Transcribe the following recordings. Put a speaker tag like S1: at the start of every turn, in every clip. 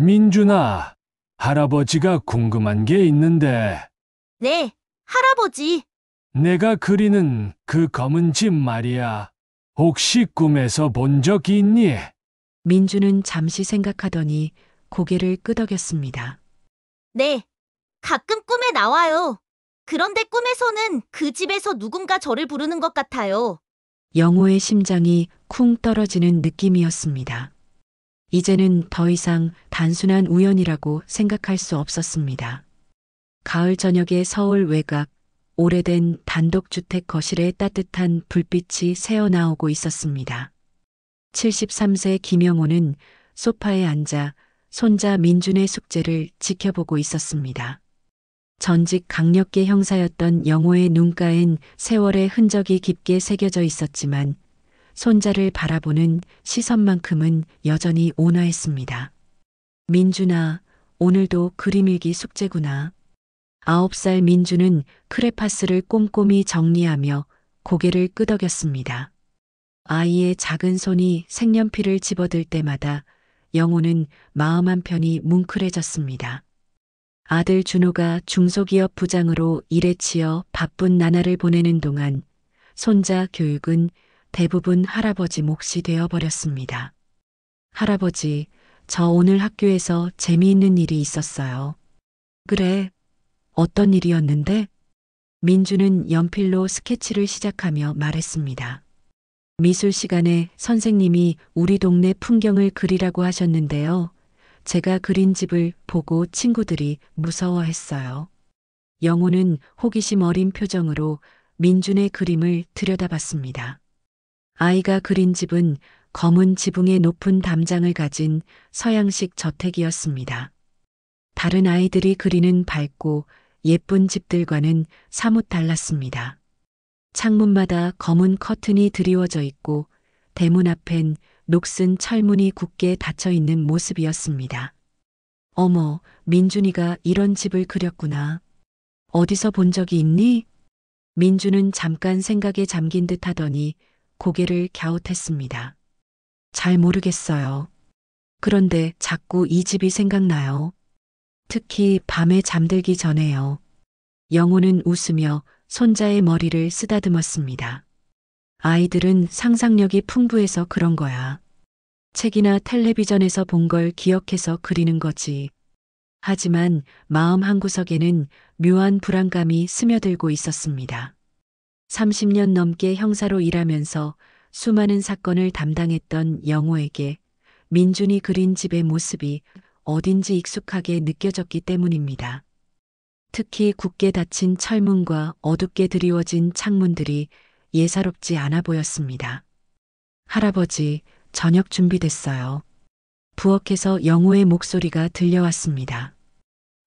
S1: 민준아, 할아버지가 궁금한 게 있는데,
S2: 네, 할아버지.
S1: 내가 그리는 그 검은 집 말이야. 혹시 꿈에서 본 적 있니?
S3: 민주는 잠시 생각하더니 고개를 끄덕였습니다.
S2: 네, 가끔 꿈에 나와요. 그런데 꿈에서는 그 집에서 누군가 저를 부르는 것 같아요.
S3: 영호의 심장이 쿵 떨어지는 느낌이었습니다. 이제는 더 이상 단순한 우연이라고 생각할 수 없었습니다. 가을 저녁의 서울 외곽, 오래된 단독주택 거실에 따뜻한 불빛이 새어나오고 있었습니다. 73세 김영호는 소파에 앉아 손자 민준의 숙제를 지켜보고 있었습니다. 전직 강력계 형사였던 영호의 눈가엔 세월의 흔적이 깊게 새겨져 있었지만 손자를 바라보는 시선만큼은 여전히 온화했습니다. 민준아, 오늘도 그림일기 숙제구나. 9살 민준은 크레파스를 꼼꼼히 정리하며 고개를 끄덕였습니다. 아이의 작은 손이 색연필을 집어들 때마다 영호는 마음 한편이 뭉클해졌습니다. 아들 준호가 중소기업 부장으로 일에 치여 바쁜 나날을 보내는 동안 손자 교육은 대부분 할아버지 몫이 되어버렸습니다. 할아버지, 저 오늘 학교에서 재미있는 일이 있었어요. 그래, 어떤 일이었는데? 민주는 연필로 스케치를 시작하며 말했습니다. 미술 시간에 선생님이 우리 동네 풍경을 그리라고 하셨는데요. 제가 그린 집을 보고 친구들이 무서워했어요. 영호는 호기심 어린 표정으로 민준의 그림을 들여다봤습니다. 아이가 그린 집은 검은 지붕의 높은 담장을 가진 서양식 저택이었습니다. 다른 아이들이 그리는 밝고 예쁜 집들과는 사뭇 달랐습니다. 창문마다 검은 커튼이 드리워져 있고 대문 앞엔 녹슨 철문이 굳게 닫혀 있는 모습이었습니다. 어머, 민준이가 이런 집을 그렸구나. 어디서 본 적이 있니? 민준은 잠깐 생각에 잠긴 듯 하더니 고개를 갸웃했습니다. 잘 모르겠어요. 그런데 자꾸 이 집이 생각나요. 특히 밤에 잠들기 전에요. 영호는 웃으며 손자의 머리를 쓰다듬었습니다. 아이들은 상상력이 풍부해서 그런 거야. 책이나 텔레비전에서 본 걸 기억해서 그리는 거지. 하지만 마음 한구석에는 묘한 불안감이 스며들고 있었습니다. 30년 넘게 형사로 일하면서 수많은 사건을 담당했던 영호에게 민준이 그린 집의 모습이 어딘지 익숙하게 느껴졌기 때문입니다. 특히 굳게 닫힌 철문과 어둡게 드리워진 창문들이 예사롭지 않아 보였습니다. 할아버지, 저녁 준비됐어요. 부엌에서 영호의 목소리가 들려왔습니다.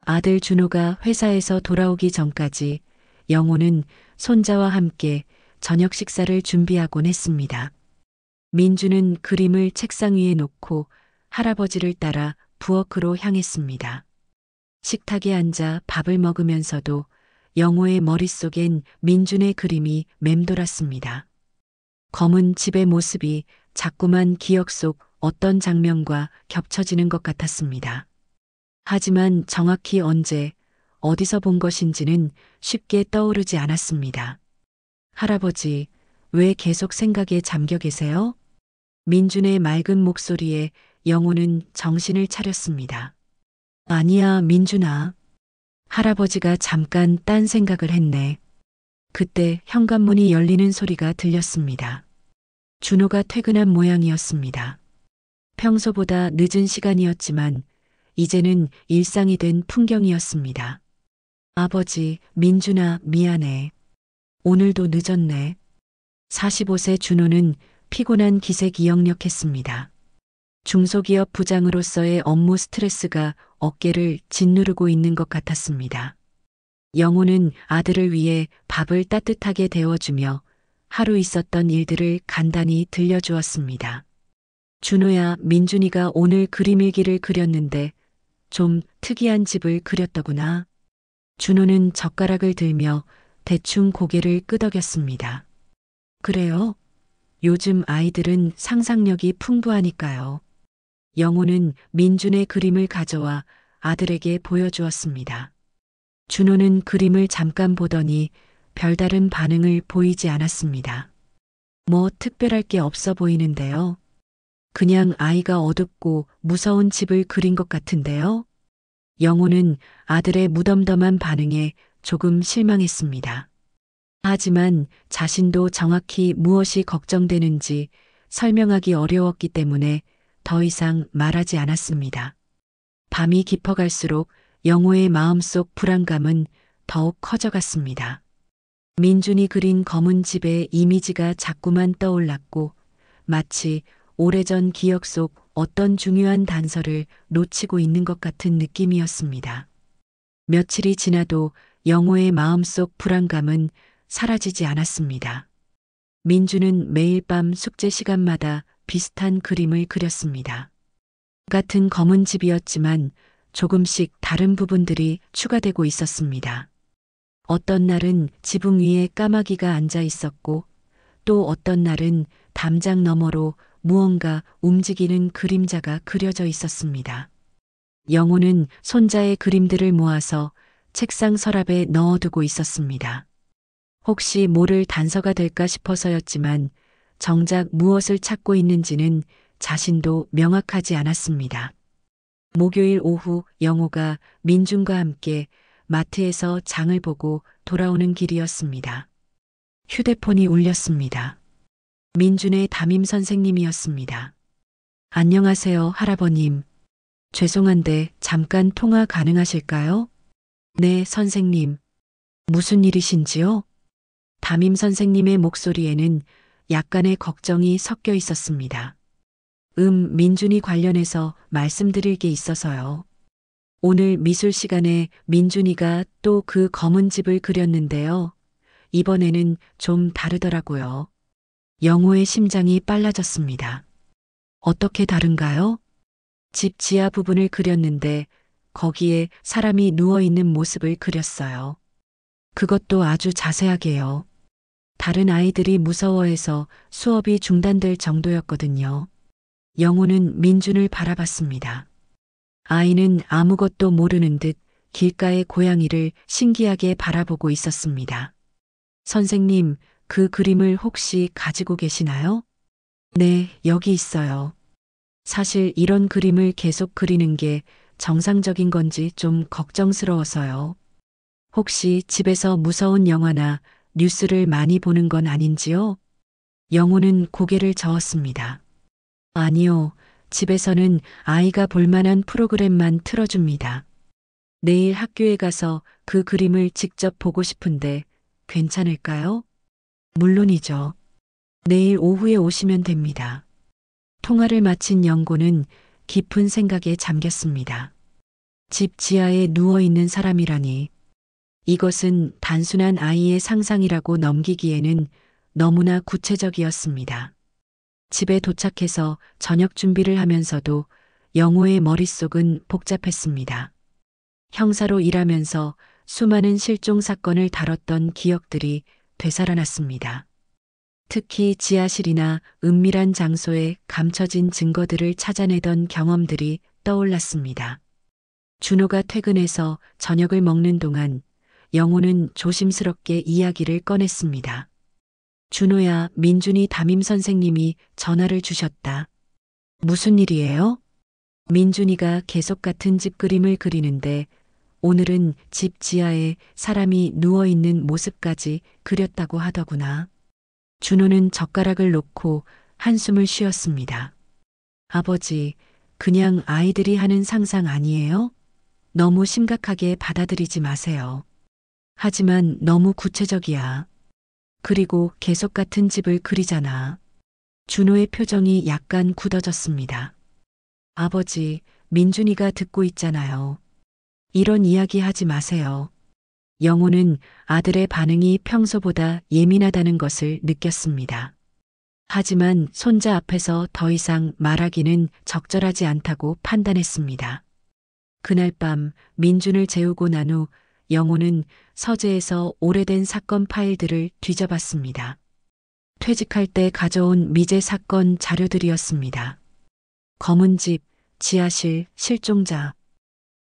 S3: 아들 준호가 회사에서 돌아오기 전까지 영호는 손자와 함께 저녁 식사를 준비하곤 했습니다. 민주는 그림을 책상 위에 놓고 할아버지를 따라 부엌으로 향했습니다. 식탁에 앉아 밥을 먹으면서도 영호의 머릿속엔 민준의 그림이 맴돌았습니다. 검은 집의 모습이 자꾸만 기억 속 어떤 장면과 겹쳐지는 것 같았습니다. 하지만 정확히 언제, 어디서 본 것인지는 쉽게 떠오르지 않았습니다. 할아버지, 왜 계속 생각에 잠겨 계세요? 민준의 맑은 목소리에 영호는 정신을 차렸습니다. 아니야, 민준아. 할아버지가 잠깐 딴 생각을 했네. 그때 현관문이 열리는 소리가 들렸습니다. 준호가 퇴근한 모양이었습니다. 평소보다 늦은 시간이었지만 이제는 일상이 된 풍경이었습니다. 아버지, 민준아, 미안해. 오늘도 늦었네. 45세 준호는 피곤한 기색이 역력했습니다. 중소기업 부장으로서의 업무 스트레스가 어깨를 짓누르고 있는 것 같았습니다. 영호는 아들을 위해 밥을 따뜻하게 데워주며 하루 있었던 일들을 간단히 들려주었습니다. 준호야, 민준이가 오늘 그림일기를 그렸는데 좀 특이한 집을 그렸더구나. 준호는 젓가락을 들며 대충 고개를 끄덕였습니다. 그래요? 요즘 아이들은 상상력이 풍부하니까요. 영호는 민준의 그림을 가져와 아들에게 보여주었습니다. 준호는 그림을 잠깐 보더니 별다른 반응을 보이지 않았습니다. 뭐 특별할 게 없어 보이는데요. 그냥 아이가 어둡고 무서운 집을 그린 것 같은데요. 영호는 아들의 무덤덤한 반응에 조금 실망했습니다. 하지만 자신도 정확히 무엇이 걱정되는지 설명하기 어려웠기 때문에 더 이상 말하지 않았습니다. 밤이 깊어갈수록 영호의 마음속 불안감은 더욱 커져갔습니다. 민준이 그린 검은 집의 이미지가 자꾸만 떠올랐고 마치 오래전 기억 속 어떤 중요한 단서를 놓치고 있는 것 같은 느낌이었습니다. 며칠이 지나도 영호의 마음속 불안감은 사라지지 않았습니다. 민주는 매일 밤 숙제 시간마다 비슷한 그림을 그렸습니다. 같은 검은 집이었지만 조금씩 다른 부분들이 추가되고 있었습니다. 어떤 날은 지붕 위에 까마귀가 앉아 있었고 또 어떤 날은 담장 너머로 무언가 움직이는 그림자가 그려져 있었습니다. 영호는 손자의 그림들을 모아서 책상 서랍에 넣어두고 있었습니다. 혹시 모를 단서가 될까 싶어서였지만 정작 무엇을 찾고 있는지는 자신도 명확하지 않았습니다. 목요일 오후 영호가 민준과 함께 마트에서 장을 보고 돌아오는 길이었습니다. 휴대폰이 울렸습니다. 민준의 담임 선생님이었습니다. 안녕하세요, 할아버님. 죄송한데 잠깐 통화 가능하실까요? 네, 선생님. 무슨 일이신지요? 담임 선생님의 목소리에는 약간의 걱정이 섞여 있었습니다. 민준이 관련해서 말씀드릴 게 있어서요. 오늘 미술 시간에 민준이가 또 그 검은 집을 그렸는데요. 이번에는 좀 다르더라고요. 영호의 심장이 빨라졌습니다. 어떻게 다른가요? 집 지하 부분을 그렸는데 거기에 사람이 누워있는 모습을 그렸어요. 그것도 아주 자세하게요. 다른 아이들이 무서워해서 수업이 중단될 정도였거든요. 영호는 민준을 바라봤습니다. 아이는 아무것도 모르는 듯 길가의 고양이를 신기하게 바라보고 있었습니다. 선생님, 그 그림을 혹시 가지고 계시나요? 네, 여기 있어요. 사실 이런 그림을 계속 그리는 게 정상적인 건지 좀 걱정스러워서요. 혹시 집에서 무서운 영화나 뉴스를 많이 보는 건 아닌지요? 영호는 고개를 저었습니다. 아니요, 집에서는 아이가 볼만한 프로그램만 틀어줍니다. 내일 학교에 가서 그 그림을 직접 보고 싶은데 괜찮을까요? 물론이죠. 내일 오후에 오시면 됩니다. 통화를 마친 영고는 깊은 생각에 잠겼습니다. 집 지하에 누워있는 사람이라니. 이것은 단순한 아이의 상상이라고 넘기기에는 너무나 구체적이었습니다. 집에 도착해서 저녁 준비를 하면서도 영호의 머릿속은 복잡했습니다. 형사로 일하면서 수많은 실종 사건을 다뤘던 기억들이 되살아났습니다. 특히 지하실이나 은밀한 장소에 감춰진 증거들을 찾아내던 경험들이 떠올랐습니다. 준호가 퇴근해서 저녁을 먹는 동안 영호는 조심스럽게 이야기를 꺼냈습니다. 준호야, 민준이 담임 선생님이 전화를 주셨다. 무슨 일이에요? 민준이가 계속 같은 집 그림을 그리는데 오늘은 집 지하에 사람이 누워있는 모습까지 그렸다고 하더구나. 준호는 젓가락을 놓고 한숨을 쉬었습니다. 아버지, 그냥 아이들이 하는 상상 아니에요? 너무 심각하게 받아들이지 마세요. 하지만 너무 구체적이야. 그리고 계속 같은 집을 그리잖아. 준호의 표정이 약간 굳어졌습니다. 아버지, 민준이가 듣고 있잖아요. 이런 이야기 하지 마세요. 영호는 아들의 반응이 평소보다 예민하다는 것을 느꼈습니다. 하지만 손자 앞에서 더 이상 말하기는 적절하지 않다고 판단했습니다. 그날 밤 민준을 재우고 난 후 영호는 서재에서 오래된 사건 파일들을 뒤져봤습니다. 퇴직할 때 가져온 미제 사건 자료들이었습니다. 검은 집, 지하실, 실종자.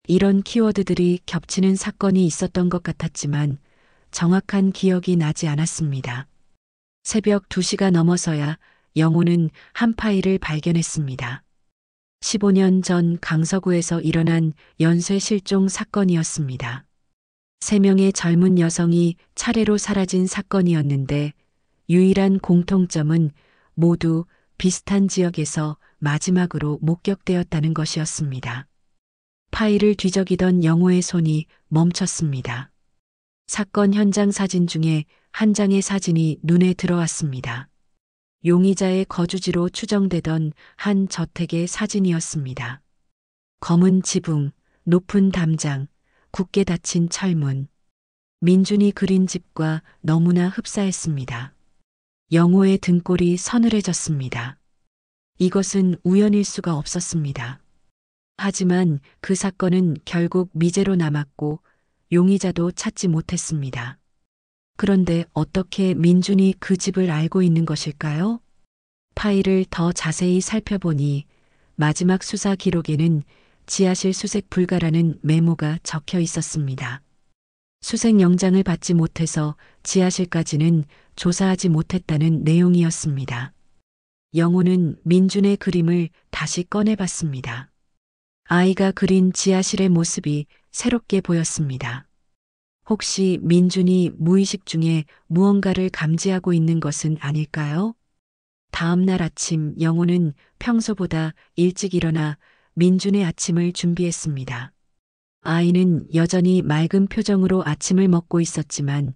S3: 이런 키워드들이 겹치는 사건이 있었던 것 같았지만 정확한 기억이 나지 않았습니다. 새벽 2시가 넘어서야 영호는 한 파일을 발견했습니다. 15년 전 강서구에서 일어난 연쇄 실종 사건이었습니다. 3명의 젊은 여성이 차례로 사라진 사건이었는데 유일한 공통점은 모두 비슷한 지역에서 마지막으로 목격되었다는 것이었습니다. 파일을 뒤적이던 영호의 손이 멈췄습니다. 사건 현장 사진 중에 한 장의 사진이 눈에 들어왔습니다. 용의자의 거주지로 추정되던 한 저택의 사진이었습니다. 검은 지붕, 높은 담장, 굳게 닫힌 철문. 민준이 그린 집과 너무나 흡사했습니다. 영호의 등골이 서늘해졌습니다. 이것은 우연일 수가 없었습니다. 하지만 그 사건은 결국 미제로 남았고 용의자도 찾지 못했습니다. 그런데 어떻게 민준이 그 집을 알고 있는 것일까요? 파일을 더 자세히 살펴보니 마지막 수사 기록에는 지하실 수색 불가라는 메모가 적혀 있었습니다. 수색 영장을 받지 못해서 지하실까지는 조사하지 못했다는 내용이었습니다. 영호는 민준의 그림을 다시 꺼내봤습니다. 아이가 그린 지하실의 모습이 새롭게 보였습니다. 혹시 민준이 무의식 중에 무언가를 감지하고 있는 것은 아닐까요? 다음 날 아침 영호는 평소보다 일찍 일어나 민준의 아침을 준비했습니다. 아이는 여전히 맑은 표정으로 아침을 먹고 있었지만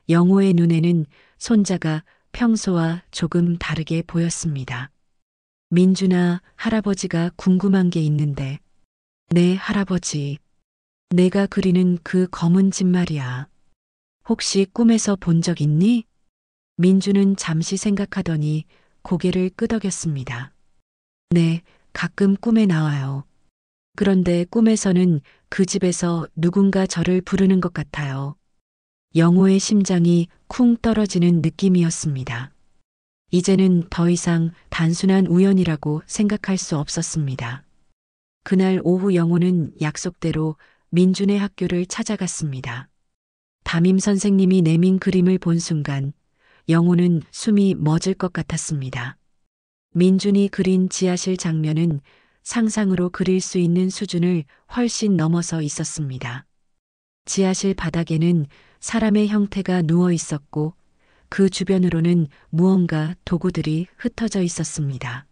S3: 영호의 눈에는 손자가 평소와 조금 다르게 보였습니다. 민준아, 할아버지가 궁금한 게 있는데. 네, 할아버지. 내가 그리는 그 검은 집 말이야. 혹시 꿈에서 본 적 있니? 민준은 잠시 생각하더니 고개를 끄덕였습니다. 네, 가끔 꿈에 나와요. 그런데 꿈에서는 그 집에서 누군가 저를 부르는 것 같아요. 영호의 심장이 쿵 떨어지는 느낌이었습니다. 이제는 더 이상 단순한 우연이라고 생각할 수 없었습니다. 그날 오후 영호는 약속대로 민준의 학교를 찾아갔습니다. 담임 선생님이 내민 그림을 본 순간 영호는 숨이 멎을 것 같았습니다. 민준이 그린 지하실 장면은 상상으로 그릴 수 있는 수준을 훨씬 넘어서 있었습니다. 지하실 바닥에는 사람의 형태가 누워 있었고 그 주변으로는 무언가 도구들이 흩어져 있었습니다.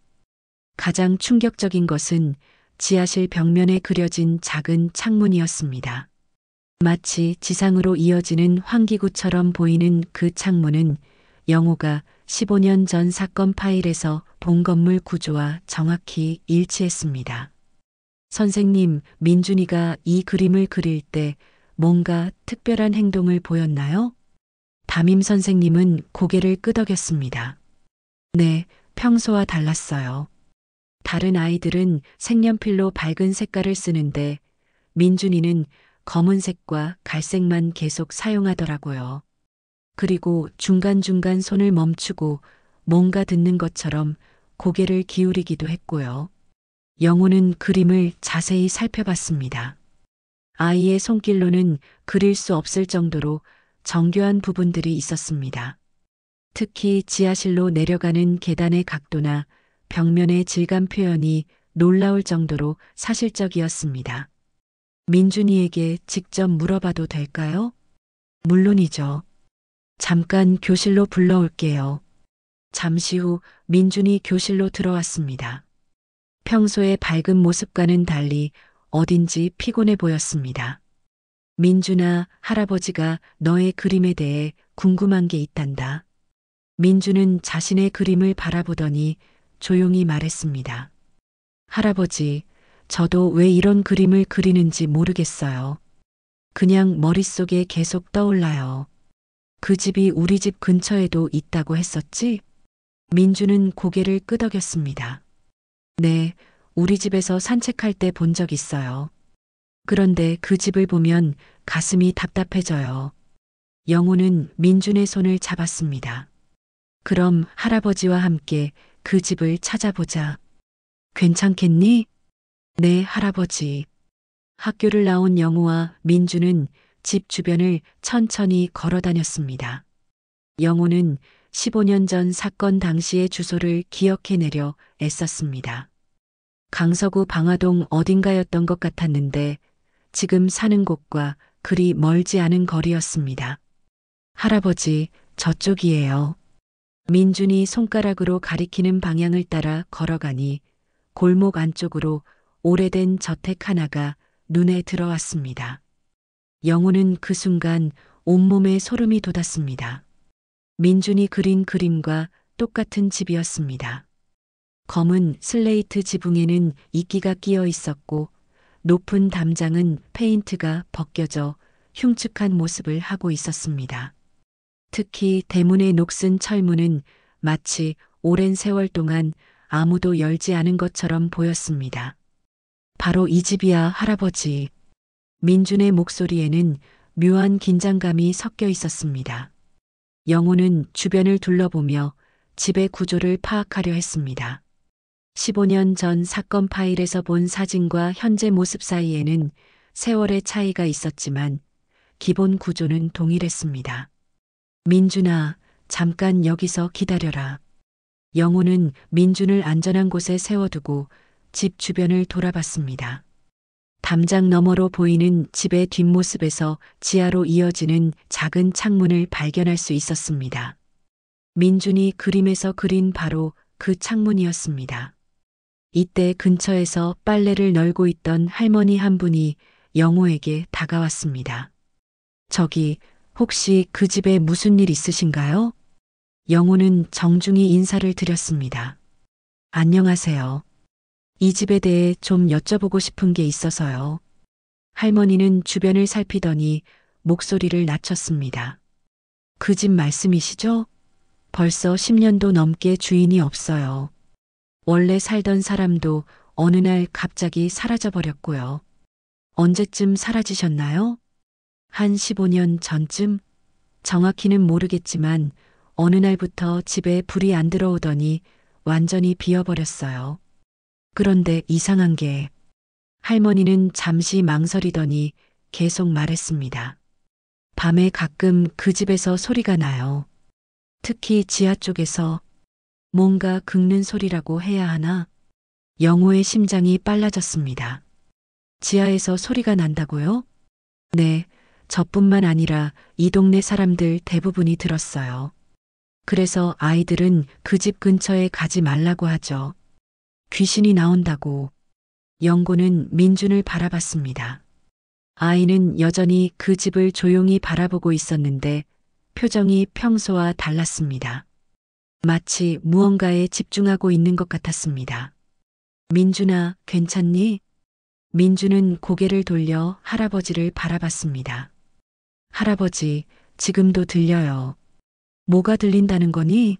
S3: 가장 충격적인 것은 지하실 벽면에 그려진 작은 창문이었습니다. 마치 지상으로 이어지는 환기구처럼 보이는 그 창문은 영호가 15년 전 사건 파일에서 본 건물 구조와 정확히 일치했습니다. 선생님, 민준이가 이 그림을 그릴 때 뭔가 특별한 행동을 보였나요? 담임 선생님은 고개를 끄덕였습니다. 네, 평소와 달랐어요. 다른 아이들은 색연필로 밝은 색깔을 쓰는데 민준이는 검은색과 갈색만 계속 사용하더라고요. 그리고 중간중간 손을 멈추고 뭔가 듣는 것처럼 고개를 기울이기도 했고요. 영호는 그림을 자세히 살펴봤습니다. 아이의 손길로는 그릴 수 없을 정도로 정교한 부분들이 있었습니다. 특히 지하실로 내려가는 계단의 각도나 벽면의 질감 표현이 놀라울 정도로 사실적이었습니다. 민준이에게 직접 물어봐도 될까요? 물론이죠. 잠깐 교실로 불러올게요. 잠시 후 민준이 교실로 들어왔습니다. 평소의 밝은 모습과는 달리 어딘지 피곤해 보였습니다. 민준아, 할아버지가 너의 그림에 대해 궁금한 게 있단다. 민준은 자신의 그림을 바라보더니 조용히 말했습니다. 할아버지, 저도 왜 이런 그림을 그리는지 모르겠어요. 그냥 머릿속에 계속 떠올라요. 그 집이 우리 집 근처에도 있다고 했었지? 민준은 고개를 끄덕였습니다. 네, 우리 집에서 산책할 때 본 적 있어요. 그런데 그 집을 보면 가슴이 답답해져요. 영호는 민준의 손을 잡았습니다. 그럼 할아버지와 함께 그 집을 찾아보자. 괜찮겠니? 네, 할아버지. 학교를 나온 영우와 민주는 집 주변을 천천히 걸어 다녔습니다. 영우는 15년 전 사건 당시의 주소를 기억해내려 애썼습니다. 강서구 방화동 어딘가였던 것 같았는데 지금 사는 곳과 그리 멀지 않은 거리였습니다. 할아버지, 저쪽이에요. 민준이 손가락으로 가리키는 방향을 따라 걸어가니 골목 안쪽으로 오래된 저택 하나가 눈에 들어왔습니다. 영우는 그 순간 온몸에 소름이 돋았습니다. 민준이 그린 그림과 똑같은 집이었습니다. 검은 슬레이트 지붕에는 이끼가 끼어 있었고 높은 담장은 페인트가 벗겨져 흉측한 모습을 하고 있었습니다. 특히 대문의 녹슨 철문은 마치 오랜 세월 동안 아무도 열지 않은 것처럼 보였습니다. 바로 이 집이야, 할아버지. 민준의 목소리에는 묘한 긴장감이 섞여 있었습니다. 영우는 주변을 둘러보며 집의 구조를 파악하려 했습니다. 15년 전 사건 파일에서 본 사진과 현재 모습 사이에는 세월의 차이가 있었지만 기본 구조는 동일했습니다. 민준아, 잠깐 여기서 기다려라. 영우는 민준을 안전한 곳에 세워두고 집 주변을 돌아봤습니다. 담장 너머로 보이는 집의 뒷모습에서 지하로 이어지는 작은 창문을 발견할 수 있었습니다. 민준이 그림에서 그린 바로 그 창문이었습니다. 이때 근처에서 빨래를 널고 있던 할머니 한 분이 영우에게 다가왔습니다. 저기, 혹시 그 집에 무슨 일 있으신가요? 영우는 정중히 인사를 드렸습니다. 안녕하세요. 이 집에 대해 좀 여쭤보고 싶은 게 있어서요. 할머니는 주변을 살피더니 목소리를 낮췄습니다. 그 집 말씀이시죠? 벌써 10년도 넘게 주인이 없어요. 원래 살던 사람도 어느 날 갑자기 사라져버렸고요. 언제쯤 사라지셨나요? 한 15년 전쯤? 정확히는 모르겠지만 어느 날부터 집에 불이 안 들어오더니 완전히 비어버렸어요. 그런데 이상한 게 할머니는 잠시 망설이더니 계속 말했습니다. 밤에 가끔 그 집에서 소리가 나요. 특히 지하 쪽에서 뭔가 긁는 소리라고 해야 하나? 영호의 심장이 빨라졌습니다. 지하에서 소리가 난다고요? 네, 저뿐만 아니라 이 동네 사람들 대부분이 들었어요. 그래서 아이들은 그 집 근처에 가지 말라고 하죠. 귀신이 나온다고. 영고는 민준을 바라봤습니다. 아이는 여전히 그 집을 조용히 바라보고 있었는데 표정이 평소와 달랐습니다. 마치 무언가에 집중하고 있는 것 같았습니다. 민준아, 괜찮니? 민준은 고개를 돌려 할아버지를 바라봤습니다. 할아버지, 지금도 들려요. 뭐가 들린다는 거니?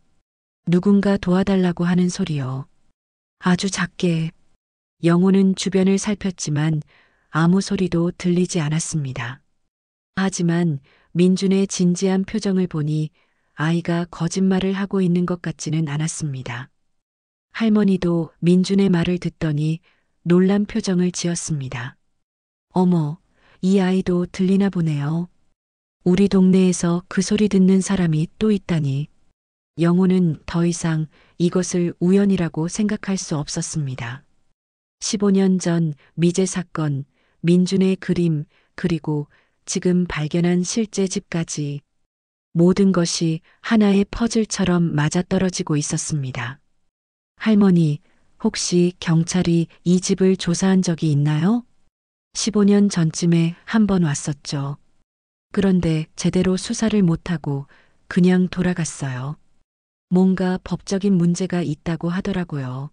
S3: 누군가 도와달라고 하는 소리요. 아주 작게. 영호는 주변을 살폈지만 아무 소리도 들리지 않았습니다. 하지만 민준의 진지한 표정을 보니 아이가 거짓말을 하고 있는 것 같지는 않았습니다. 할머니도 민준의 말을 듣더니 놀란 표정을 지었습니다. 어머, 이 아이도 들리나 보네요. 우리 동네에서 그 소리 듣는 사람이 또 있다니. 영호는 더 이상 이것을 우연이라고 생각할 수 없었습니다. 15년 전 미제 사건, 민준의 그림, 그리고 지금 발견한 실제 집까지 모든 것이 하나의 퍼즐처럼 맞아떨어지고 있었습니다. 할머니, 혹시 경찰이 이 집을 조사한 적이 있나요? 15년 전쯤에 한 번 왔었죠. 그런데 제대로 수사를 못하고 그냥 돌아갔어요. 뭔가 법적인 문제가 있다고 하더라고요.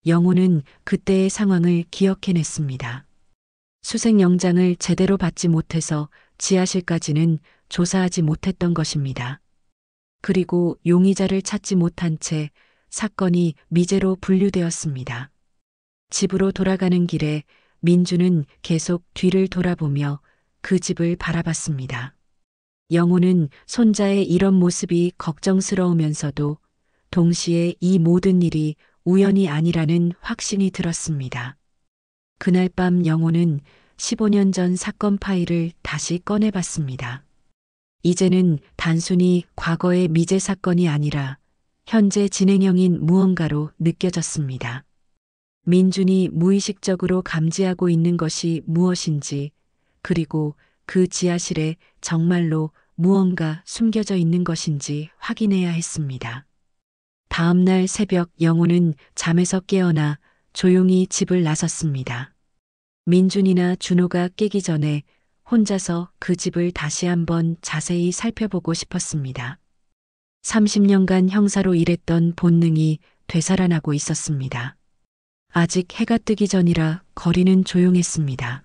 S3: 영호는 그때의 상황을 기억해냈습니다. 수색영장을 제대로 받지 못해서 지하실까지는 조사하지 못했던 것입니다. 그리고 용의자를 찾지 못한 채 사건이 미제로 분류되었습니다. 집으로 돌아가는 길에 민주는 계속 뒤를 돌아보며 그 집을 바라봤습니다. 영호는 손자의 이런 모습이 걱정스러우면서도 동시에 이 모든 일이 우연이 아니라는 확신이 들었습니다. 그날 밤 영호는 15년 전 사건 파일을 다시 꺼내봤습니다. 이제는 단순히 과거의 미제 사건이 아니라 현재 진행형인 무언가로 느껴졌습니다. 민준이 무의식적으로 감지하고 있는 것이 무엇인지, 그리고 그 지하실에 정말로 무언가 숨겨져 있는 것인지 확인해야 했습니다. 다음 날 새벽 영호는 잠에서 깨어나 조용히 집을 나섰습니다. 민준이나 준호가 깨기 전에 혼자서 그 집을 다시 한번 자세히 살펴보고 싶었습니다. 30년간 형사로 일했던 본능이 되살아나고 있었습니다. 아직 해가 뜨기 전이라 거리는 조용했습니다.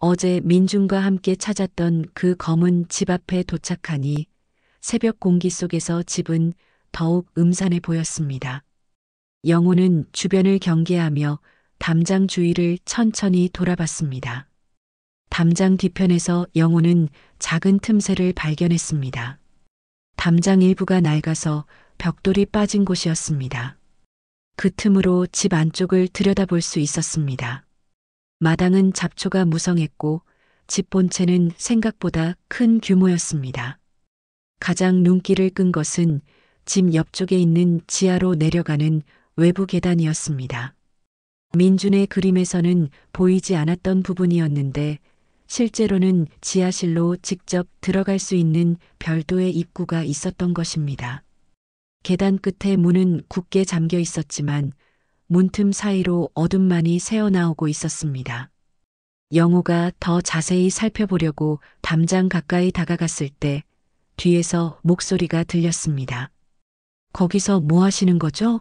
S3: 어제 민준과 함께 찾았던 그 검은 집 앞에 도착하니 새벽 공기 속에서 집은 더욱 음산해 보였습니다. 영호는 주변을 경계하며 담장 주위를 천천히 돌아봤습니다. 담장 뒤편에서 영호는 작은 틈새를 발견했습니다. 담장 일부가 낡아서 벽돌이 빠진 곳이었습니다. 그 틈으로 집 안쪽을 들여다볼 수 있었습니다. 마당은 잡초가 무성했고 집 본체는 생각보다 큰 규모였습니다. 가장 눈길을 끈 것은 집 옆쪽에 있는 지하로 내려가는 외부 계단이었습니다. 민준의 그림에서는 보이지 않았던 부분이었는데 실제로는 지하실로 직접 들어갈 수 있는 별도의 입구가 있었던 것입니다. 계단 끝에 문은 굳게 잠겨 있었지만 문틈 사이로 어둠만이 새어나오고 있었습니다. 영호가 더 자세히 살펴보려고 담장 가까이 다가갔을 때 뒤에서 목소리가 들렸습니다. 거기서 뭐 하시는 거죠?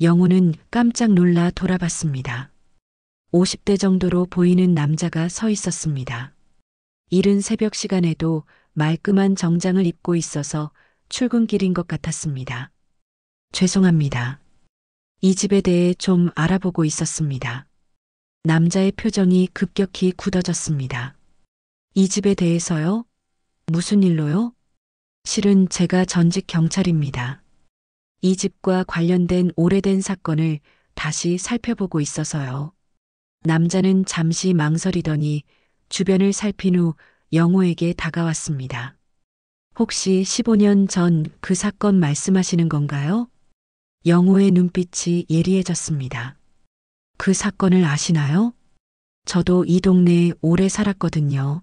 S3: 영호는 깜짝 놀라 돌아봤습니다. 50대 정도로 보이는 남자가 서 있었습니다. 이른 새벽 시간에도 말끔한 정장을 입고 있어서 출근길인 것 같았습니다. 죄송합니다. 이 집에 대해 좀 알아보고 있었습니다. 남자의 표정이 급격히 굳어졌습니다. 이 집에 대해서요? 무슨 일로요? 실은 제가 전직 경찰입니다. 이 집과 관련된 오래된 사건을 다시 살펴보고 있어서요. 남자는 잠시 망설이더니 주변을 살핀 후 영호에게 다가왔습니다. 혹시 15년 전 그 사건 말씀하시는 건가요? 영호의 눈빛이 예리해졌습니다. 그 사건을 아시나요? 저도 이 동네에 오래 살았거든요.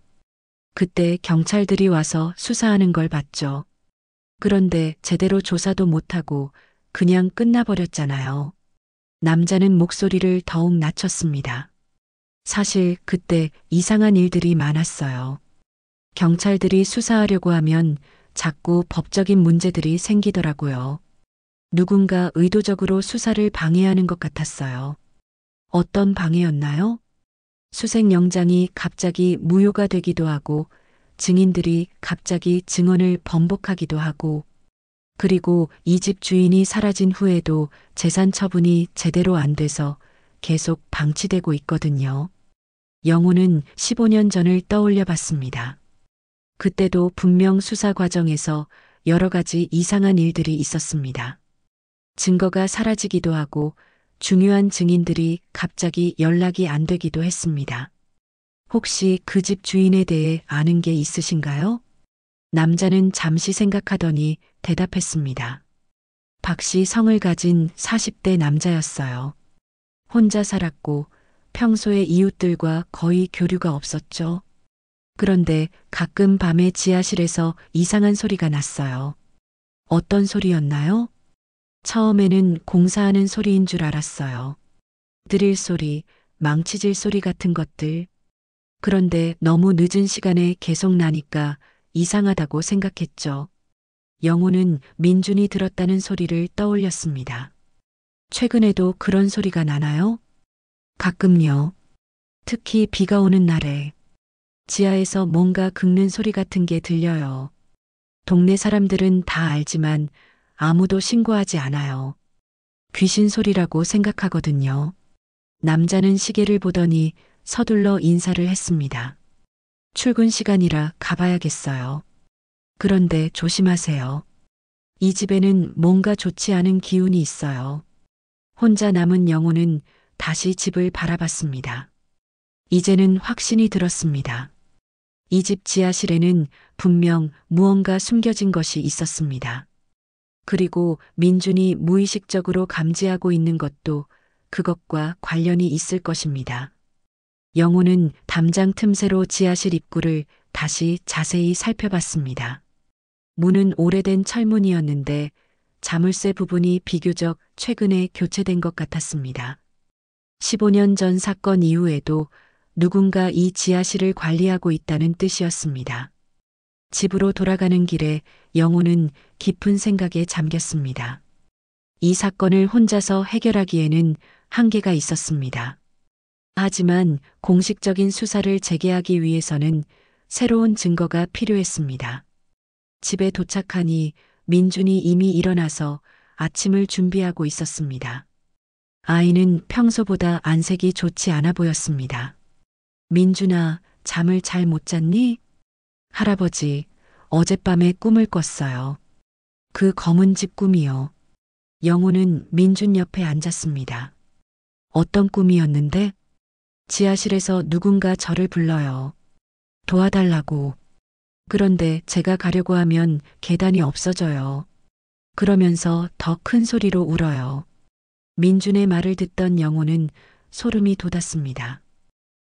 S3: 그때 경찰들이 와서 수사하는 걸 봤죠. 그런데 제대로 조사도 못하고 그냥 끝나버렸잖아요. 남자는 목소리를 더욱 낮췄습니다. 사실 그때 이상한 일들이 많았어요. 경찰들이 수사하려고 하면 자꾸 법적인 문제들이 생기더라고요. 누군가 의도적으로 수사를 방해하는 것 같았어요. 어떤 방해였나요? 수색영장이 갑자기 무효가 되기도 하고 증인들이 갑자기 증언을 번복하기도 하고 그리고 이 집 주인이 사라진 후에도 재산 처분이 제대로 안 돼서 계속 방치되고 있거든요. 영호는 15년 전을 떠올려 봤습니다. 그때도 분명 수사 과정에서 여러 가지 이상한 일들이 있었습니다. 증거가 사라지기도 하고 중요한 증인들이 갑자기 연락이 안 되기도 했습니다. 혹시 그 집 주인에 대해 아는 게 있으신가요? 남자는 잠시 생각하더니 대답했습니다. 박씨 성을 가진 40대 남자였어요. 혼자 살았고 평소에 이웃들과 거의 교류가 없었죠. 그런데 가끔 밤에 지하실에서 이상한 소리가 났어요. 어떤 소리였나요? 처음에는 공사하는 소리인 줄 알았어요. 드릴 소리, 망치질 소리 같은 것들. 그런데 너무 늦은 시간에 계속 나니까 이상하다고 생각했죠. 영호는 민준이 들었다는 소리를 떠올렸습니다. 최근에도 그런 소리가 나나요? 가끔요. 특히 비가 오는 날에 지하에서 뭔가 긁는 소리 같은 게 들려요. 동네 사람들은 다 알지만 아무도 신고하지 않아요. 귀신 소리라고 생각하거든요. 남자는 시계를 보더니 서둘러 인사를 했습니다. 출근 시간이라 가봐야겠어요. 그런데 조심하세요. 이 집에는 뭔가 좋지 않은 기운이 있어요. 혼자 남은 영호는 다시 집을 바라봤습니다. 이제는 확신이 들었습니다. 이 집 지하실에는 분명 무언가 숨겨진 것이 있었습니다. 그리고 민준이 무의식적으로 감지하고 있는 것도 그것과 관련이 있을 것입니다. 영호는 담장 틈새로 지하실 입구를 다시 자세히 살펴봤습니다. 문은 오래된 철문이었는데 자물쇠 부분이 비교적 최근에 교체된 것 같았습니다. 15년 전 사건 이후에도 누군가 이 지하실을 관리하고 있다는 뜻이었습니다. 집으로 돌아가는 길에 영호는 깊은 생각에 잠겼습니다. 이 사건을 혼자서 해결하기에는 한계가 있었습니다. 하지만 공식적인 수사를 재개하기 위해서는 새로운 증거가 필요했습니다. 집에 도착하니 민준이 이미 일어나서 아침을 준비하고 있었습니다. 아이는 평소보다 안색이 좋지 않아 보였습니다. 민준아, 잠을 잘 못 잤니? 할아버지, 어젯밤에 꿈을 꿨어요. 그 검은 집 꿈이요. 영호는 민준 옆에 앉았습니다. 어떤 꿈이었는데? 지하실에서 누군가 저를 불러요. 도와달라고. 그런데 제가 가려고 하면 계단이 없어져요. 그러면서 더 큰 소리로 울어요. 민준의 말을 듣던 영호는 소름이 돋았습니다.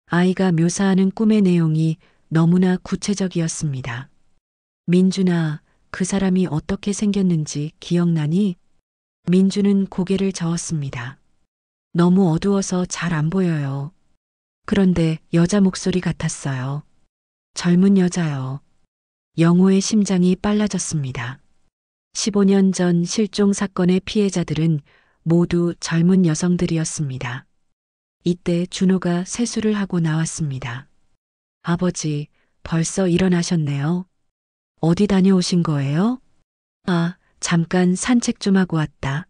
S3: 아이가 묘사하는 꿈의 내용이 너무나 구체적이었습니다. 민준아, 그 사람이 어떻게 생겼는지 기억나니? 민준은 고개를 저었습니다. 너무 어두워서 잘 안 보여요. 그런데 여자 목소리 같았어요. 젊은 여자요. 영호의 심장이 빨라졌습니다. 15년 전 실종 사건의 피해자들은 모두 젊은 여성들이었습니다. 이때 준호가 세수를 하고 나왔습니다. 아버지, 벌써 일어나셨네요. 어디 다녀오신 거예요? 아, 잠깐 산책 좀 하고 왔다.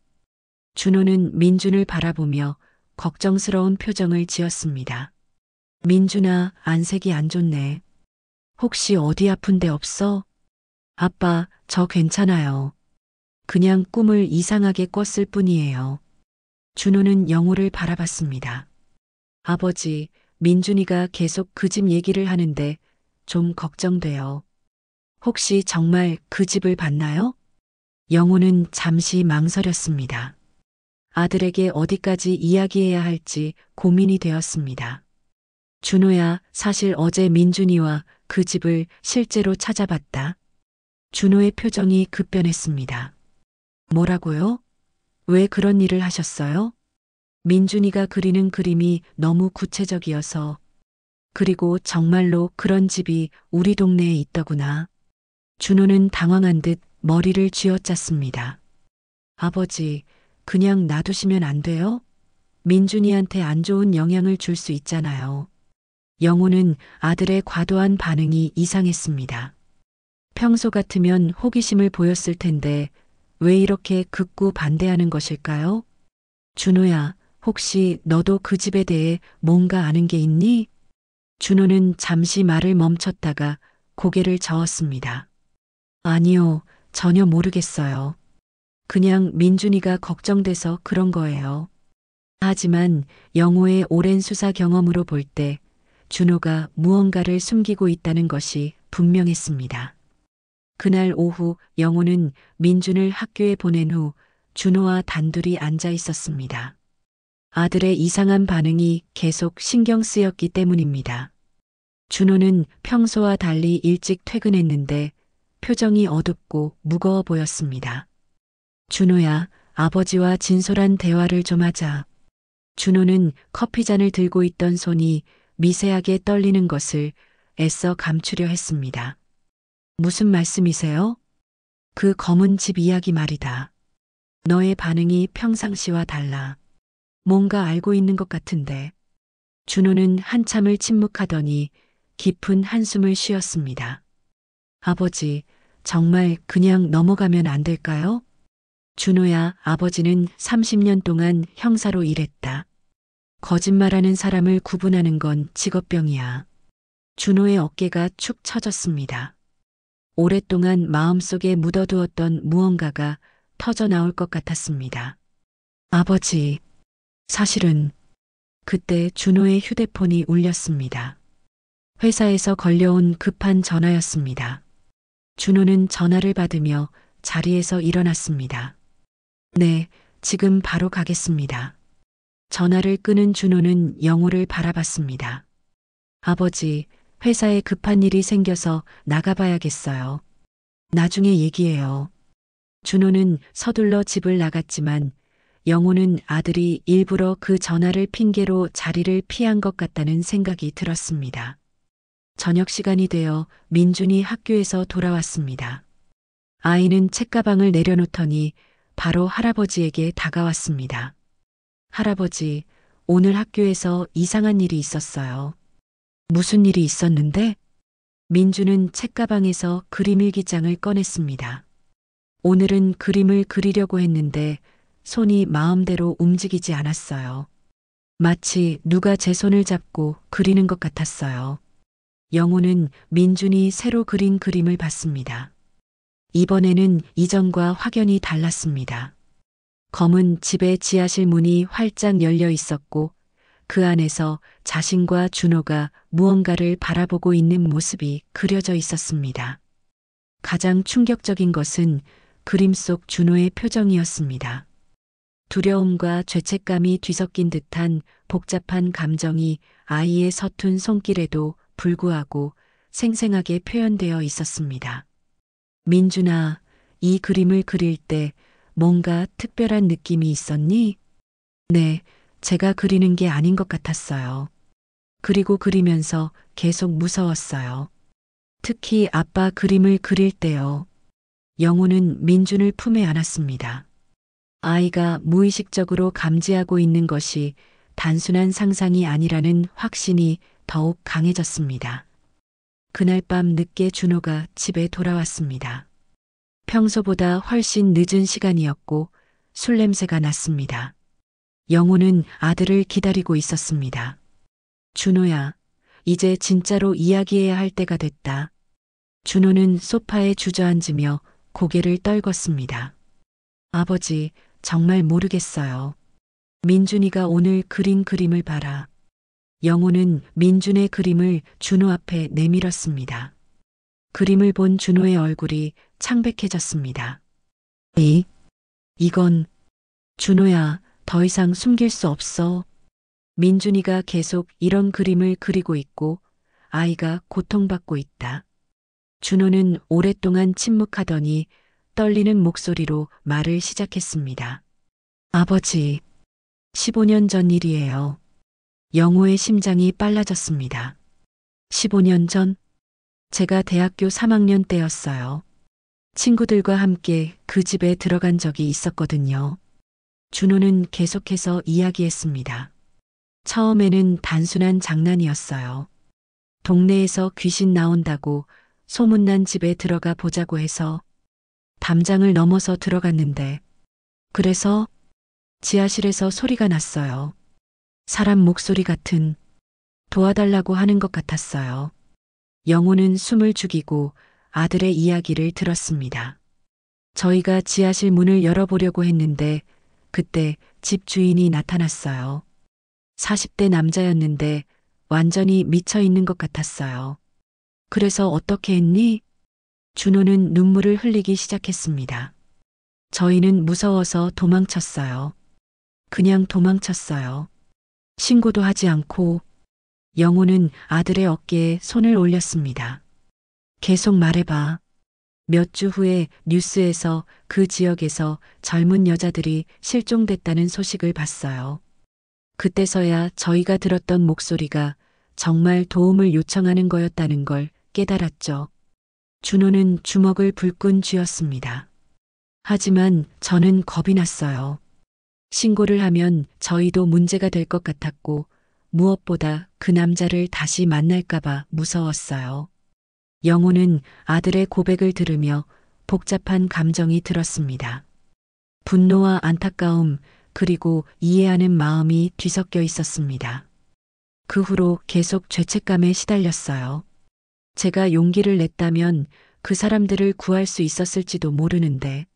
S3: 준호는 민준을 바라보며 걱정스러운 표정을 지었습니다. 민준아, 안색이 안 좋네. 혹시 어디 아픈 데 없어? 아빠, 저 괜찮아요. 그냥 꿈을 이상하게 꿨을 뿐이에요. 준호는 영호를 바라봤습니다. 아버지, 민준이가 계속 그 집 얘기를 하는데 좀 걱정돼요. 혹시 정말 그 집을 봤나요? 영호는 잠시 망설였습니다. 아들에게 어디까지 이야기해야 할지 고민이 되었습니다. 준호야, 사실 어제 민준이와 그 집을 실제로 찾아봤다. 준호의 표정이 급변했습니다. 뭐라고요? 왜 그런 일을 하셨어요? 민준이가 그리는 그림이 너무 구체적이어서. 그리고 정말로 그런 집이 우리 동네에 있더구나. 준호는 당황한 듯 머리를 쥐어짰습니다. 아버지, 그냥 놔두시면 안 돼요? 민준이한테 안 좋은 영향을 줄 수 있잖아요. 영호는 아들의 과도한 반응이 이상했습니다. 평소 같으면 호기심을 보였을 텐데 왜 이렇게 극구 반대하는 것일까요? 준호야, 혹시 너도 그 집에 대해 뭔가 아는 게 있니? 준호는 잠시 말을 멈췄다가 고개를 저었습니다. 아니요, 전혀 모르겠어요. 그냥 민준이가 걱정돼서 그런 거예요. 하지만 영호의 오랜 수사 경험으로 볼 때 준호가 무언가를 숨기고 있다는 것이 분명했습니다. 그날 오후 영호는 민준을 학교에 보낸 후 준호와 단둘이 앉아 있었습니다. 아들의 이상한 반응이 계속 신경 쓰였기 때문입니다. 준호는 평소와 달리 일찍 퇴근했는데 표정이 어둡고 무거워 보였습니다. 준호야, 아버지와 진솔한 대화를 좀 하자. 준호는 커피잔을 들고 있던 손이 미세하게 떨리는 것을 애써 감추려 했습니다. 무슨 말씀이세요? 그 검은 집 이야기 말이다. 너의 반응이 평상시와 달라. 뭔가 알고 있는 것 같은데. 준호는 한참을 침묵하더니 깊은 한숨을 쉬었습니다. 아버지, 정말 그냥 넘어가면 안 될까요? 준호야, 아버지는 30년 동안 형사로 일했다. 거짓말하는 사람을 구분하는 건 직업병이야. 준호의 어깨가 축 처졌습니다. 오랫동안 마음속에 묻어두었던 무언가가 터져 나올 것 같았습니다. 아버지, 사실은 그때 준호의 휴대폰이 울렸습니다. 회사에서 걸려온 급한 전화였습니다. 준호는 전화를 받으며 자리에서 일어났습니다. 네, 지금 바로 가겠습니다. 전화를 끊은 준호는 영호를 바라봤습니다. 아버지, 회사에 급한 일이 생겨서 나가봐야겠어요. 나중에 얘기해요. 준호는 서둘러 집을 나갔지만 영호는 아들이 일부러 그 전화를 핑계로 자리를 피한 것 같다는 생각이 들었습니다. 저녁 시간이 되어 민준이 학교에서 돌아왔습니다. 아이는 책가방을 내려놓더니 바로 할아버지에게 다가왔습니다. 할아버지, 오늘 학교에서 이상한 일이 있었어요. 무슨 일이 있었는데? 민주는 책가방에서 그림 일기장을 꺼냈습니다. 오늘은 그림을 그리려고 했는데 손이 마음대로 움직이지 않았어요. 마치 누가 제 손을 잡고 그리는 것 같았어요. 영호는 민준이 새로 그린 그림을 봤습니다. 이번에는 이전과 확연히 달랐습니다. 검은 집의 지하실 문이 활짝 열려 있었고 그 안에서 자신과 준호가 무언가를 바라보고 있는 모습이 그려져 있었습니다. 가장 충격적인 것은 그림 속 준호의 표정이었습니다. 두려움과 죄책감이 뒤섞인 듯한 복잡한 감정이 아이의 서툰 손길에도 불구하고 생생하게 표현되어 있었습니다. 민준아, 이 그림을 그릴 때 뭔가 특별한 느낌이 있었니? 네, 제가 그리는 게 아닌 것 같았어요. 그리고 그리면서 계속 무서웠어요. 특히 아빠 그림을 그릴 때요. 영호는 민준을 품에 안았습니다. 아이가 무의식적으로 감지하고 있는 것이 단순한 상상이 아니라는 확신이 더욱 강해졌습니다. 그날 밤 늦게 준호가 집에 돌아왔습니다. 평소보다 훨씬 늦은 시간이었고 술 냄새가 났습니다. 영호는 아들을 기다리고 있었습니다. 준호야, 이제 진짜로 이야기해야 할 때가 됐다. 준호는 소파에 주저앉으며 고개를 떨궜습니다. 아버지, 정말 모르겠어요. 민준이가 오늘 그린 그림을 봐라. 영호는 민준의 그림을 준호 앞에 내밀었습니다. 그림을 본 준호의 얼굴이 창백해졌습니다. 이건 준호야, 더 이상 숨길 수 없어. 민준이가 계속 이런 그림을 그리고 있고 아이가 고통받고 있다. 준호는 오랫동안 침묵하더니 떨리는 목소리로 말을 시작했습니다. 아버지, 15년 전 일이에요. 영호의 심장이 빨라졌습니다. 15년 전? 제가 대학교 3학년 때였어요. 친구들과 함께 그 집에 들어간 적이 있었거든요. 준호는 계속해서 이야기했습니다. 처음에는 단순한 장난이었어요. 동네에서 귀신 나온다고 소문난 집에 들어가 보자고 해서 담장을 넘어서 들어갔는데 그래서 지하실에서 소리가 났어요. 사람 목소리 같은 도와달라고 하는 것 같았어요. 영호는 숨을 죽이고 아들의 이야기를 들었습니다. 저희가 지하실 문을 열어보려고 했는데 그때 집 주인이 나타났어요. 40대 남자였는데 완전히 미쳐 있는 것 같았어요. 그래서 어떻게 했니? 준호는 눈물을 흘리기 시작했습니다. 저희는 무서워서 도망쳤어요. 그냥 도망쳤어요. 신고도 하지 않고. 영호는 아들의 어깨에 손을 올렸습니다. 계속 말해봐. 몇 주 후에 뉴스에서 그 지역에서 젊은 여자들이 실종됐다는 소식을 봤어요. 그때서야 저희가 들었던 목소리가 정말 도움을 요청하는 거였다는 걸 깨달았죠. 준호는 주먹을 불끈 쥐었습니다. 하지만 저는 겁이 났어요. 신고를 하면 저희도 문제가 될 것 같았고 무엇보다 그 남자를 다시 만날까봐 무서웠어요. 영호는 아들의 고백을 들으며 복잡한 감정이 들었습니다. 분노와 안타까움 그리고 이해하는 마음이 뒤섞여 있었습니다. 그 후로 계속 죄책감에 시달렸어요. 제가 용기를 냈다면 그 사람들을 구할 수 있었을지도 모르는데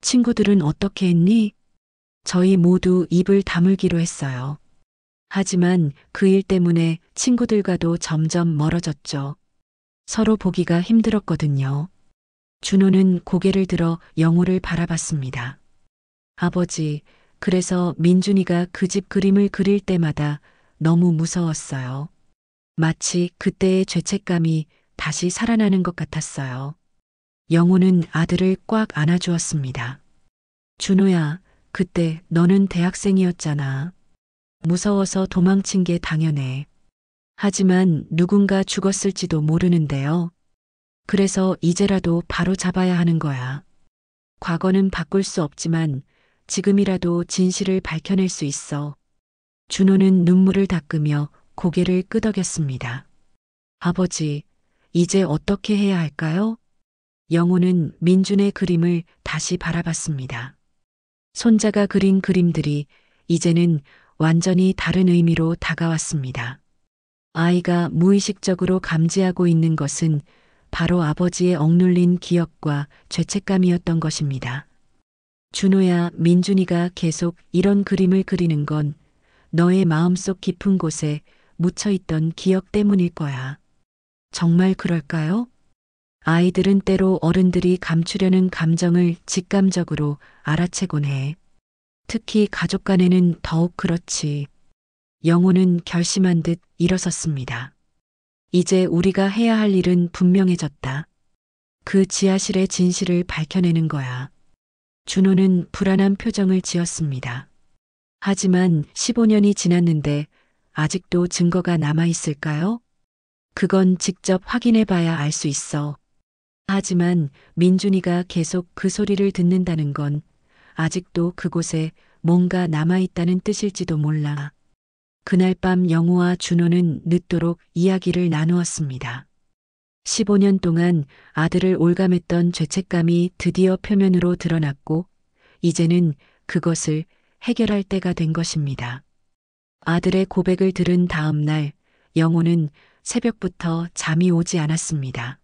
S3: 친구들은 어떻게 했니? 저희 모두 입을 다물기로 했어요. 하지만 그 일 때문에 친구들과도 점점 멀어졌죠. 서로 보기가 힘들었거든요. 준호는 고개를 들어 영호를 바라봤습니다. 아버지, 그래서 민준이가 그 집 그림을 그릴 때마다 너무 무서웠어요. 마치 그때의 죄책감이 다시 살아나는 것 같았어요. 영호는 아들을 꽉 안아주었습니다. 준호야, 그때 너는 대학생이었잖아. 무서워서 도망친 게 당연해. 하지만 누군가 죽었을지도 모르는데요. 그래서 이제라도 바로 잡아야 하는 거야. 과거는 바꿀 수 없지만 지금이라도 진실을 밝혀낼 수 있어. 준호는 눈물을 닦으며 고개를 끄덕였습니다. 아버지, 이제 어떻게 해야 할까요? 영호는 민준의 그림을 다시 바라봤습니다. 손자가 그린 그림들이 이제는 완전히 다른 의미로 다가왔습니다. 아이가 무의식적으로 감지하고 있는 것은 바로 아버지의 억눌린 기억과 죄책감이었던 것입니다. 준호야, 민준이가 계속 이런 그림을 그리는 건 너의 마음속 깊은 곳에 묻혀있던 기억 때문일 거야. 정말 그럴까요? 아이들은 때로 어른들이 감추려는 감정을 직감적으로 알아채곤 해. 특히 가족 간에는 더욱 그렇지. 영호는 결심한 듯 일어섰습니다. 이제 우리가 해야 할 일은 분명해졌다. 그 지하실의 진실을 밝혀내는 거야. 준호는 불안한 표정을 지었습니다. 하지만 15년이 지났는데 아직도 증거가 남아있을까요? 그건 직접 확인해 봐야 알 수 있어. 하지만 민준이가 계속 그 소리를 듣는다는 건 아직도 그곳에 뭔가 남아있다는 뜻일지도 몰라. 그날 밤 영호와 준호는 늦도록 이야기를 나누었습니다. 15년 동안 아들을 올감했던 죄책감이 드디어 표면으로 드러났고 이제는 그것을 해결할 때가 된 것입니다. 아들의 고백을 들은 다음 날 영호는 새벽부터 잠이 오지 않았습니다.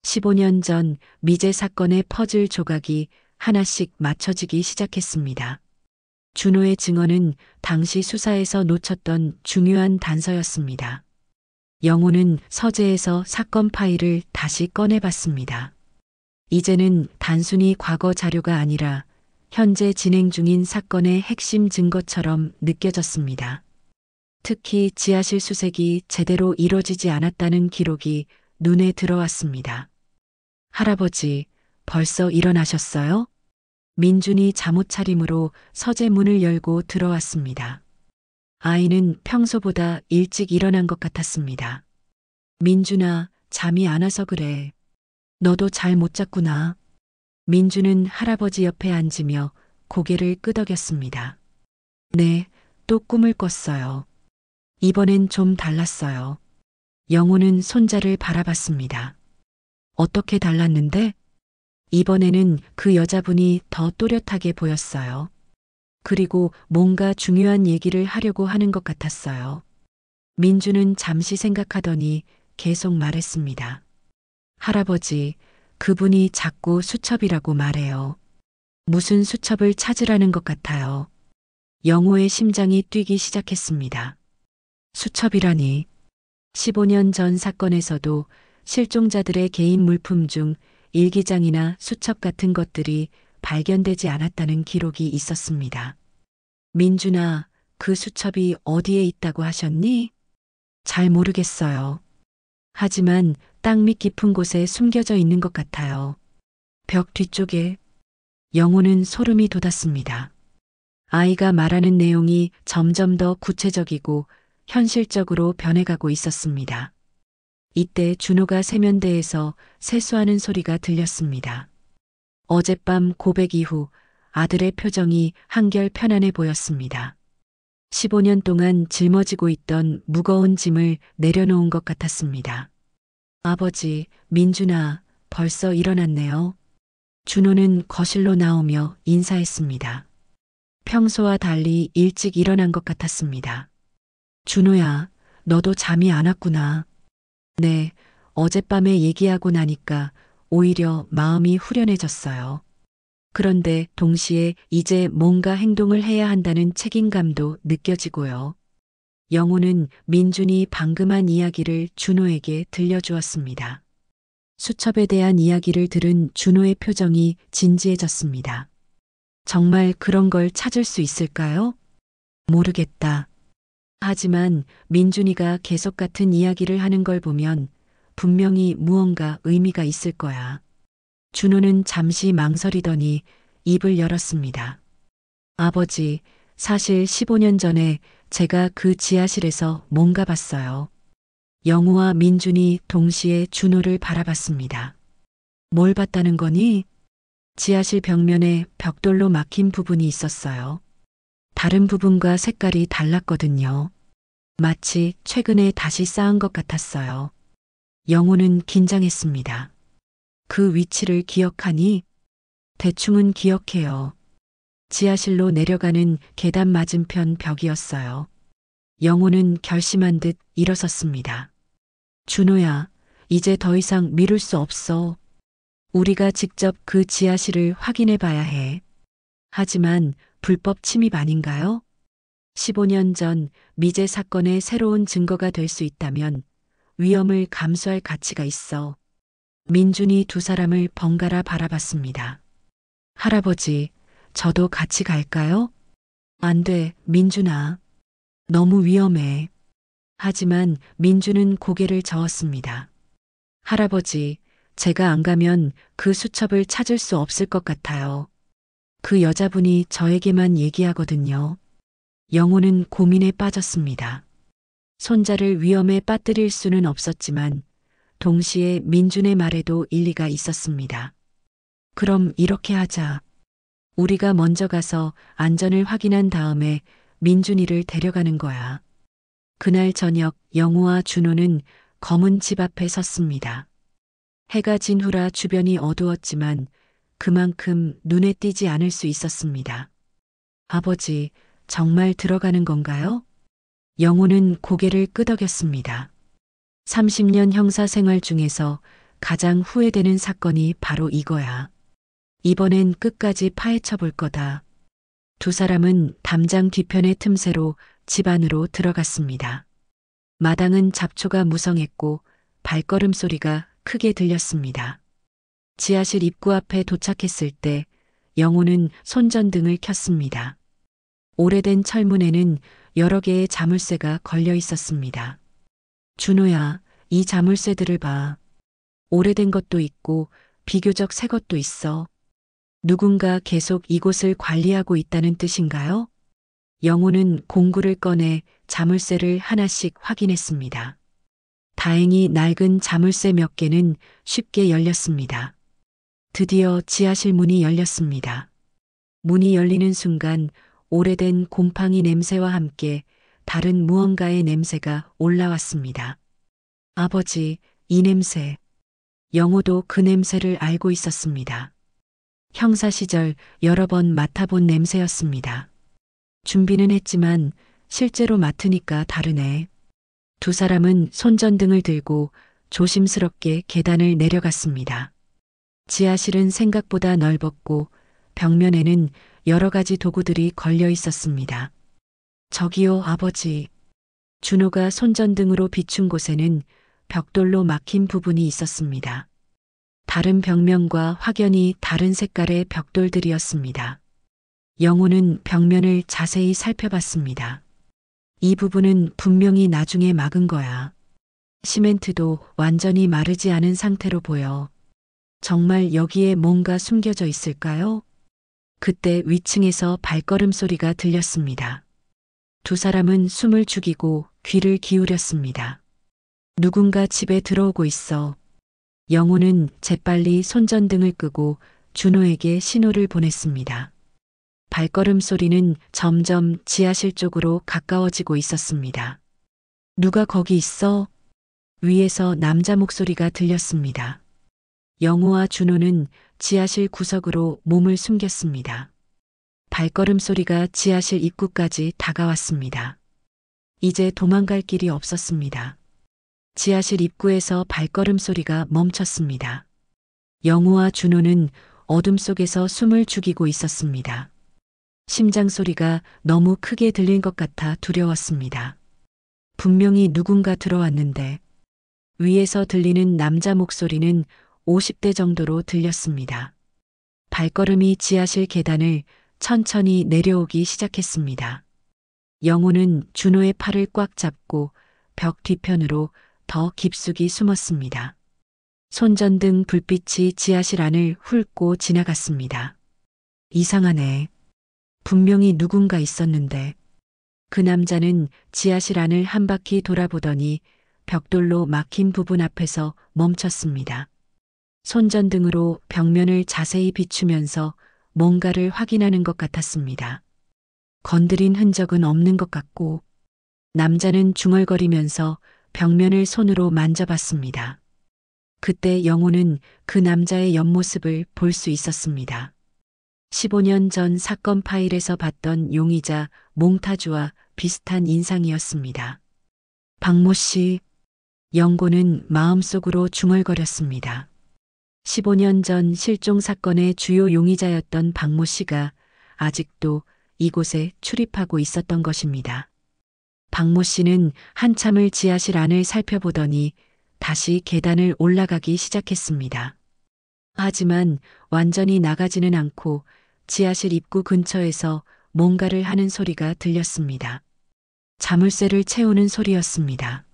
S3: 15년 전 미제 사건의 퍼즐 조각이 하나씩 맞춰지기 시작했습니다. 준호의 증언은 당시 수사에서 놓쳤던 중요한 단서였습니다. 영호는 서재에서 사건 파일을 다시 꺼내봤습니다. 이제는 단순히 과거 자료가 아니라 현재 진행 중인 사건의 핵심 증거처럼 느껴졌습니다. 특히 지하실 수색이 제대로 이뤄지지 않았다는 기록이 눈에 들어왔습니다. 할아버지, 벌써 일어나셨어요? 민준이 잠옷 차림으로 서재 문을 열고 들어왔습니다. 아이는 평소보다 일찍 일어난 것 같았습니다. 민준아, 잠이 안 와서 그래. 너도 잘 못 잤구나. 민준은 할아버지 옆에 앉으며 고개를 끄덕였습니다. 네, 또 꿈을 꿨어요. 이번엔 좀 달랐어요. 영호는 손자를 바라봤습니다. 어떻게 달랐는데? 이번에는 그 여자분이 더 또렷하게 보였어요. 그리고 뭔가 중요한 얘기를 하려고 하는 것 같았어요. 민주는 잠시 생각하더니 계속 말했습니다. 할아버지, 그분이 자꾸 수첩이라고 말해요. 무슨 수첩을 찾으라는 것 같아요. 영호의 심장이 뛰기 시작했습니다. 수첩이라니. 15년 전 사건에서도 실종자들의 개인 물품 중 일기장이나 수첩 같은 것들이 발견되지 않았다는 기록이 있었습니다. 민준아, 그 수첩이 어디에 있다고 하셨니? 잘 모르겠어요. 하지만 땅 밑 깊은 곳에 숨겨져 있는 것 같아요. 벽 뒤쪽에. 영호는 소름이 돋았습니다. 아이가 말하는 내용이 점점 더 구체적이고 현실적으로 변해가고 있었습니다. 이때 준호가 세면대에서 세수하는 소리가 들렸습니다. 어젯밤 고백 이후 아들의 표정이 한결 편안해 보였습니다. 15년 동안 짊어지고 있던 무거운 짐을 내려놓은 것 같았습니다. 아버지, 민준아, 벌써 일어났네요. 준호는 거실로 나오며 인사했습니다. 평소와 달리 일찍 일어난 것 같았습니다. 준호야, 너도 잠이 안 왔구나. 네, 어젯밤에 얘기하고 나니까 오히려 마음이 후련해졌어요. 그런데 동시에 이제 뭔가 행동을 해야 한다는 책임감도 느껴지고요. 영호는 민준이 방금 한 이야기를 준호에게 들려주었습니다. 수첩에 대한 이야기를 들은 준호의 표정이 진지해졌습니다. 정말 그런 걸 찾을 수 있을까요? 모르겠다. 하지만 민준이가 계속 같은 이야기를 하는 걸 보면 분명히 무언가 의미가 있을 거야. 준호는 잠시 망설이더니 입을 열었습니다. 아버지, 사실 15년 전에 제가 그 지하실에서 뭔가 봤어요. 영우와 민준이 동시에 준호를 바라봤습니다. 뭘 봤다는 거니? 지하실 벽면에 벽돌로 막힌 부분이 있었어요. 다른 부분과 색깔이 달랐거든요. 마치 최근에 다시 쌓은 것 같았어요. 영호는 긴장했습니다. 그 위치를 기억하니? 대충은 기억해요. 지하실로 내려가는 계단 맞은편 벽이었어요. 영호는 결심한 듯 일어섰습니다. 준호야, 이제 더 이상 미룰 수 없어. 우리가 직접 그 지하실을 확인해 봐야 해. 하지만 불법 침입 아닌가요? 15년 전 미제 사건의 새로운 증거가 될 수 있다면 위험을 감수할 가치가 있어. 민준이 두 사람을 번갈아 바라봤습니다. 할아버지, 저도 같이 갈까요? 안 돼, 민준아. 너무 위험해. 하지만 민준은 고개를 저었습니다. 할아버지, 제가 안 가면 그 수첩을 찾을 수 없을 것 같아요. 그 여자분이 저에게만 얘기하거든요. 영호는 고민에 빠졌습니다. 손자를 위험에 빠뜨릴 수는 없었지만 동시에 민준의 말에도 일리가 있었습니다. 그럼 이렇게 하자. 우리가 먼저 가서 안전을 확인한 다음에 민준이를 데려가는 거야. 그날 저녁 영호와 준호는 검은 집 앞에 섰습니다. 해가 진 후라 주변이 어두웠지만 그만큼 눈에 띄지 않을 수 있었습니다. 아버지, 정말 들어가는 건가요? 영호는 고개를 끄덕였습니다. 30년 형사 생활 중에서 가장 후회되는 사건이 바로 이거야. 이번엔 끝까지 파헤쳐 볼 거다. 두 사람은 담장 뒤편의 틈새로 집 안으로 들어갔습니다. 마당은 잡초가 무성했고 발걸음 소리가 크게 들렸습니다. 지하실 입구 앞에 도착했을 때 영호는 손전등을 켰습니다. 오래된 철문에는 여러 개의 자물쇠가 걸려 있었습니다. 준호야, 이 자물쇠들을 봐. 오래된 것도 있고 비교적 새 것도 있어. 누군가 계속 이곳을 관리하고 있다는 뜻인가요? 영호는 공구를 꺼내 자물쇠를 하나씩 확인했습니다. 다행히 낡은 자물쇠 몇 개는 쉽게 열렸습니다. 드디어 지하실 문이 열렸습니다. 문이 열리는 순간 오래된 곰팡이 냄새와 함께 다른 무언가의 냄새가 올라왔습니다. 아버지, 이 냄새. 영호도 그 냄새를 알고 있었습니다. 형사 시절 여러 번 맡아본 냄새였습니다. 준비는 했지만 실제로 맡으니까 다르네. 두 사람은 손전등을 들고 조심스럽게 계단을 내려갔습니다. 지하실은 생각보다 넓었고 벽면에는 여러 가지 도구들이 걸려 있었습니다. 저기요, 아버지. 준호가 손전등으로 비춘 곳에는 벽돌로 막힌 부분이 있었습니다. 다른 벽면과 확연히 다른 색깔의 벽돌들이었습니다. 영호는 벽면을 자세히 살펴봤습니다. 이 부분은 분명히 나중에 막은 거야. 시멘트도 완전히 마르지 않은 상태로 보여. 정말 여기에 뭔가 숨겨져 있을까요? 그때 위층에서 발걸음 소리가 들렸습니다. 두 사람은 숨을 죽이고 귀를 기울였습니다. 누군가 집에 들어오고 있어. 영호는 재빨리 손전등을 끄고 준호에게 신호를 보냈습니다. 발걸음 소리는 점점 지하실 쪽으로 가까워지고 있었습니다. 누가 거기 있어? 위에서 남자 목소리가 들렸습니다. 영호와 준호는 지하실 구석으로 몸을 숨겼습니다. 발걸음 소리가 지하실 입구까지 다가왔습니다. 이제 도망갈 길이 없었습니다. 지하실 입구에서 발걸음 소리가 멈췄습니다. 영호와 준호는 어둠 속에서 숨을 죽이고 있었습니다. 심장 소리가 너무 크게 들린 것 같아 두려웠습니다. 분명히 누군가 들어왔는데 위에서 들리는 남자 목소리는 50대 정도로 들렸습니다. 발걸음이 지하실 계단을 천천히 내려오기 시작했습니다. 영호는 준호의 팔을 꽉 잡고 벽 뒤편으로 더 깊숙이 숨었습니다. 손전등 불빛이 지하실 안을 훑고 지나갔습니다. 이상하네. 분명히 누군가 있었는데 그 남자는 지하실 안을 한 바퀴 돌아보더니 벽돌로 막힌 부분 앞에서 멈췄습니다. 손전등으로 벽면을 자세히 비추면서 뭔가를 확인하는 것 같았습니다. 건드린 흔적은 없는 것 같고 남자는 중얼거리면서 벽면을 손으로 만져봤습니다. 그때 영호는 그 남자의 옆모습을 볼 수 있었습니다. 15년 전 사건 파일에서 봤던 용의자 몽타주와 비슷한 인상이었습니다. 박모 씨, 영고는 마음속으로 중얼거렸습니다. 15년 전 실종 사건의 주요 용의자였던 박모 씨가 아직도 이곳에 출입하고 있었던 것입니다. 박모 씨는 한참을 지하실 안을 살펴보더니 다시 계단을 올라가기 시작했습니다. 하지만 완전히 나가지는 않고 지하실 입구 근처에서 뭔가를 하는 소리가 들렸습니다. 자물쇠를 채우는 소리였습니다.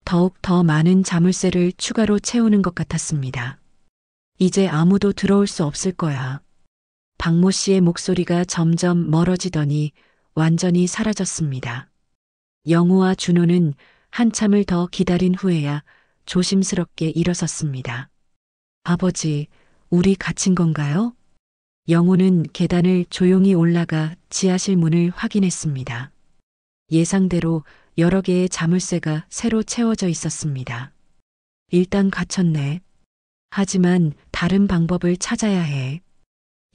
S3: 더욱 더 많은 자물쇠를 추가로 채우는 것 같았습니다. 이제 아무도 들어올 수 없을 거야. 박모 씨의 목소리가 점점 멀어지더니 완전히 사라졌습니다. 영호와 준호는 한참을 더 기다린 후에야 조심스럽게 일어섰습니다. 아버지, 우리 갇힌 건가요? 영호는 계단을 조용히 올라가 지하실 문을 확인했습니다. 예상대로 여러 개의 자물쇠가 새로 채워져 있었습니다. 일단 갇혔네. 하지만 다른 방법을 찾아야 해.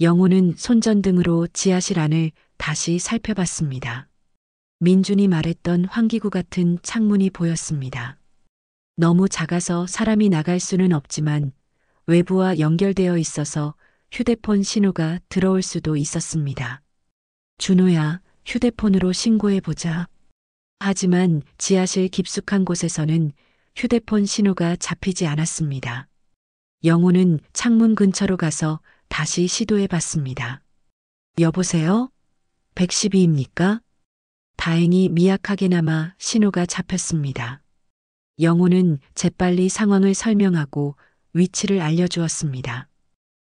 S3: 영호는 손전등으로 지하실 안을 다시 살펴봤습니다. 민준이 말했던 환기구 같은 창문이 보였습니다. 너무 작아서 사람이 나갈 수는 없지만 외부와 연결되어 있어서 휴대폰 신호가 들어올 수도 있었습니다. 준호야, 휴대폰으로 신고해보자. 하지만 지하실 깊숙한 곳에서는 휴대폰 신호가 잡히지 않았습니다. 영호는 창문 근처로 가서 다시 시도해봤습니다. 여보세요? 112입니까? 다행히 미약하게나마 신호가 잡혔습니다. 영호는 재빨리 상황을 설명하고 위치를 알려주었습니다.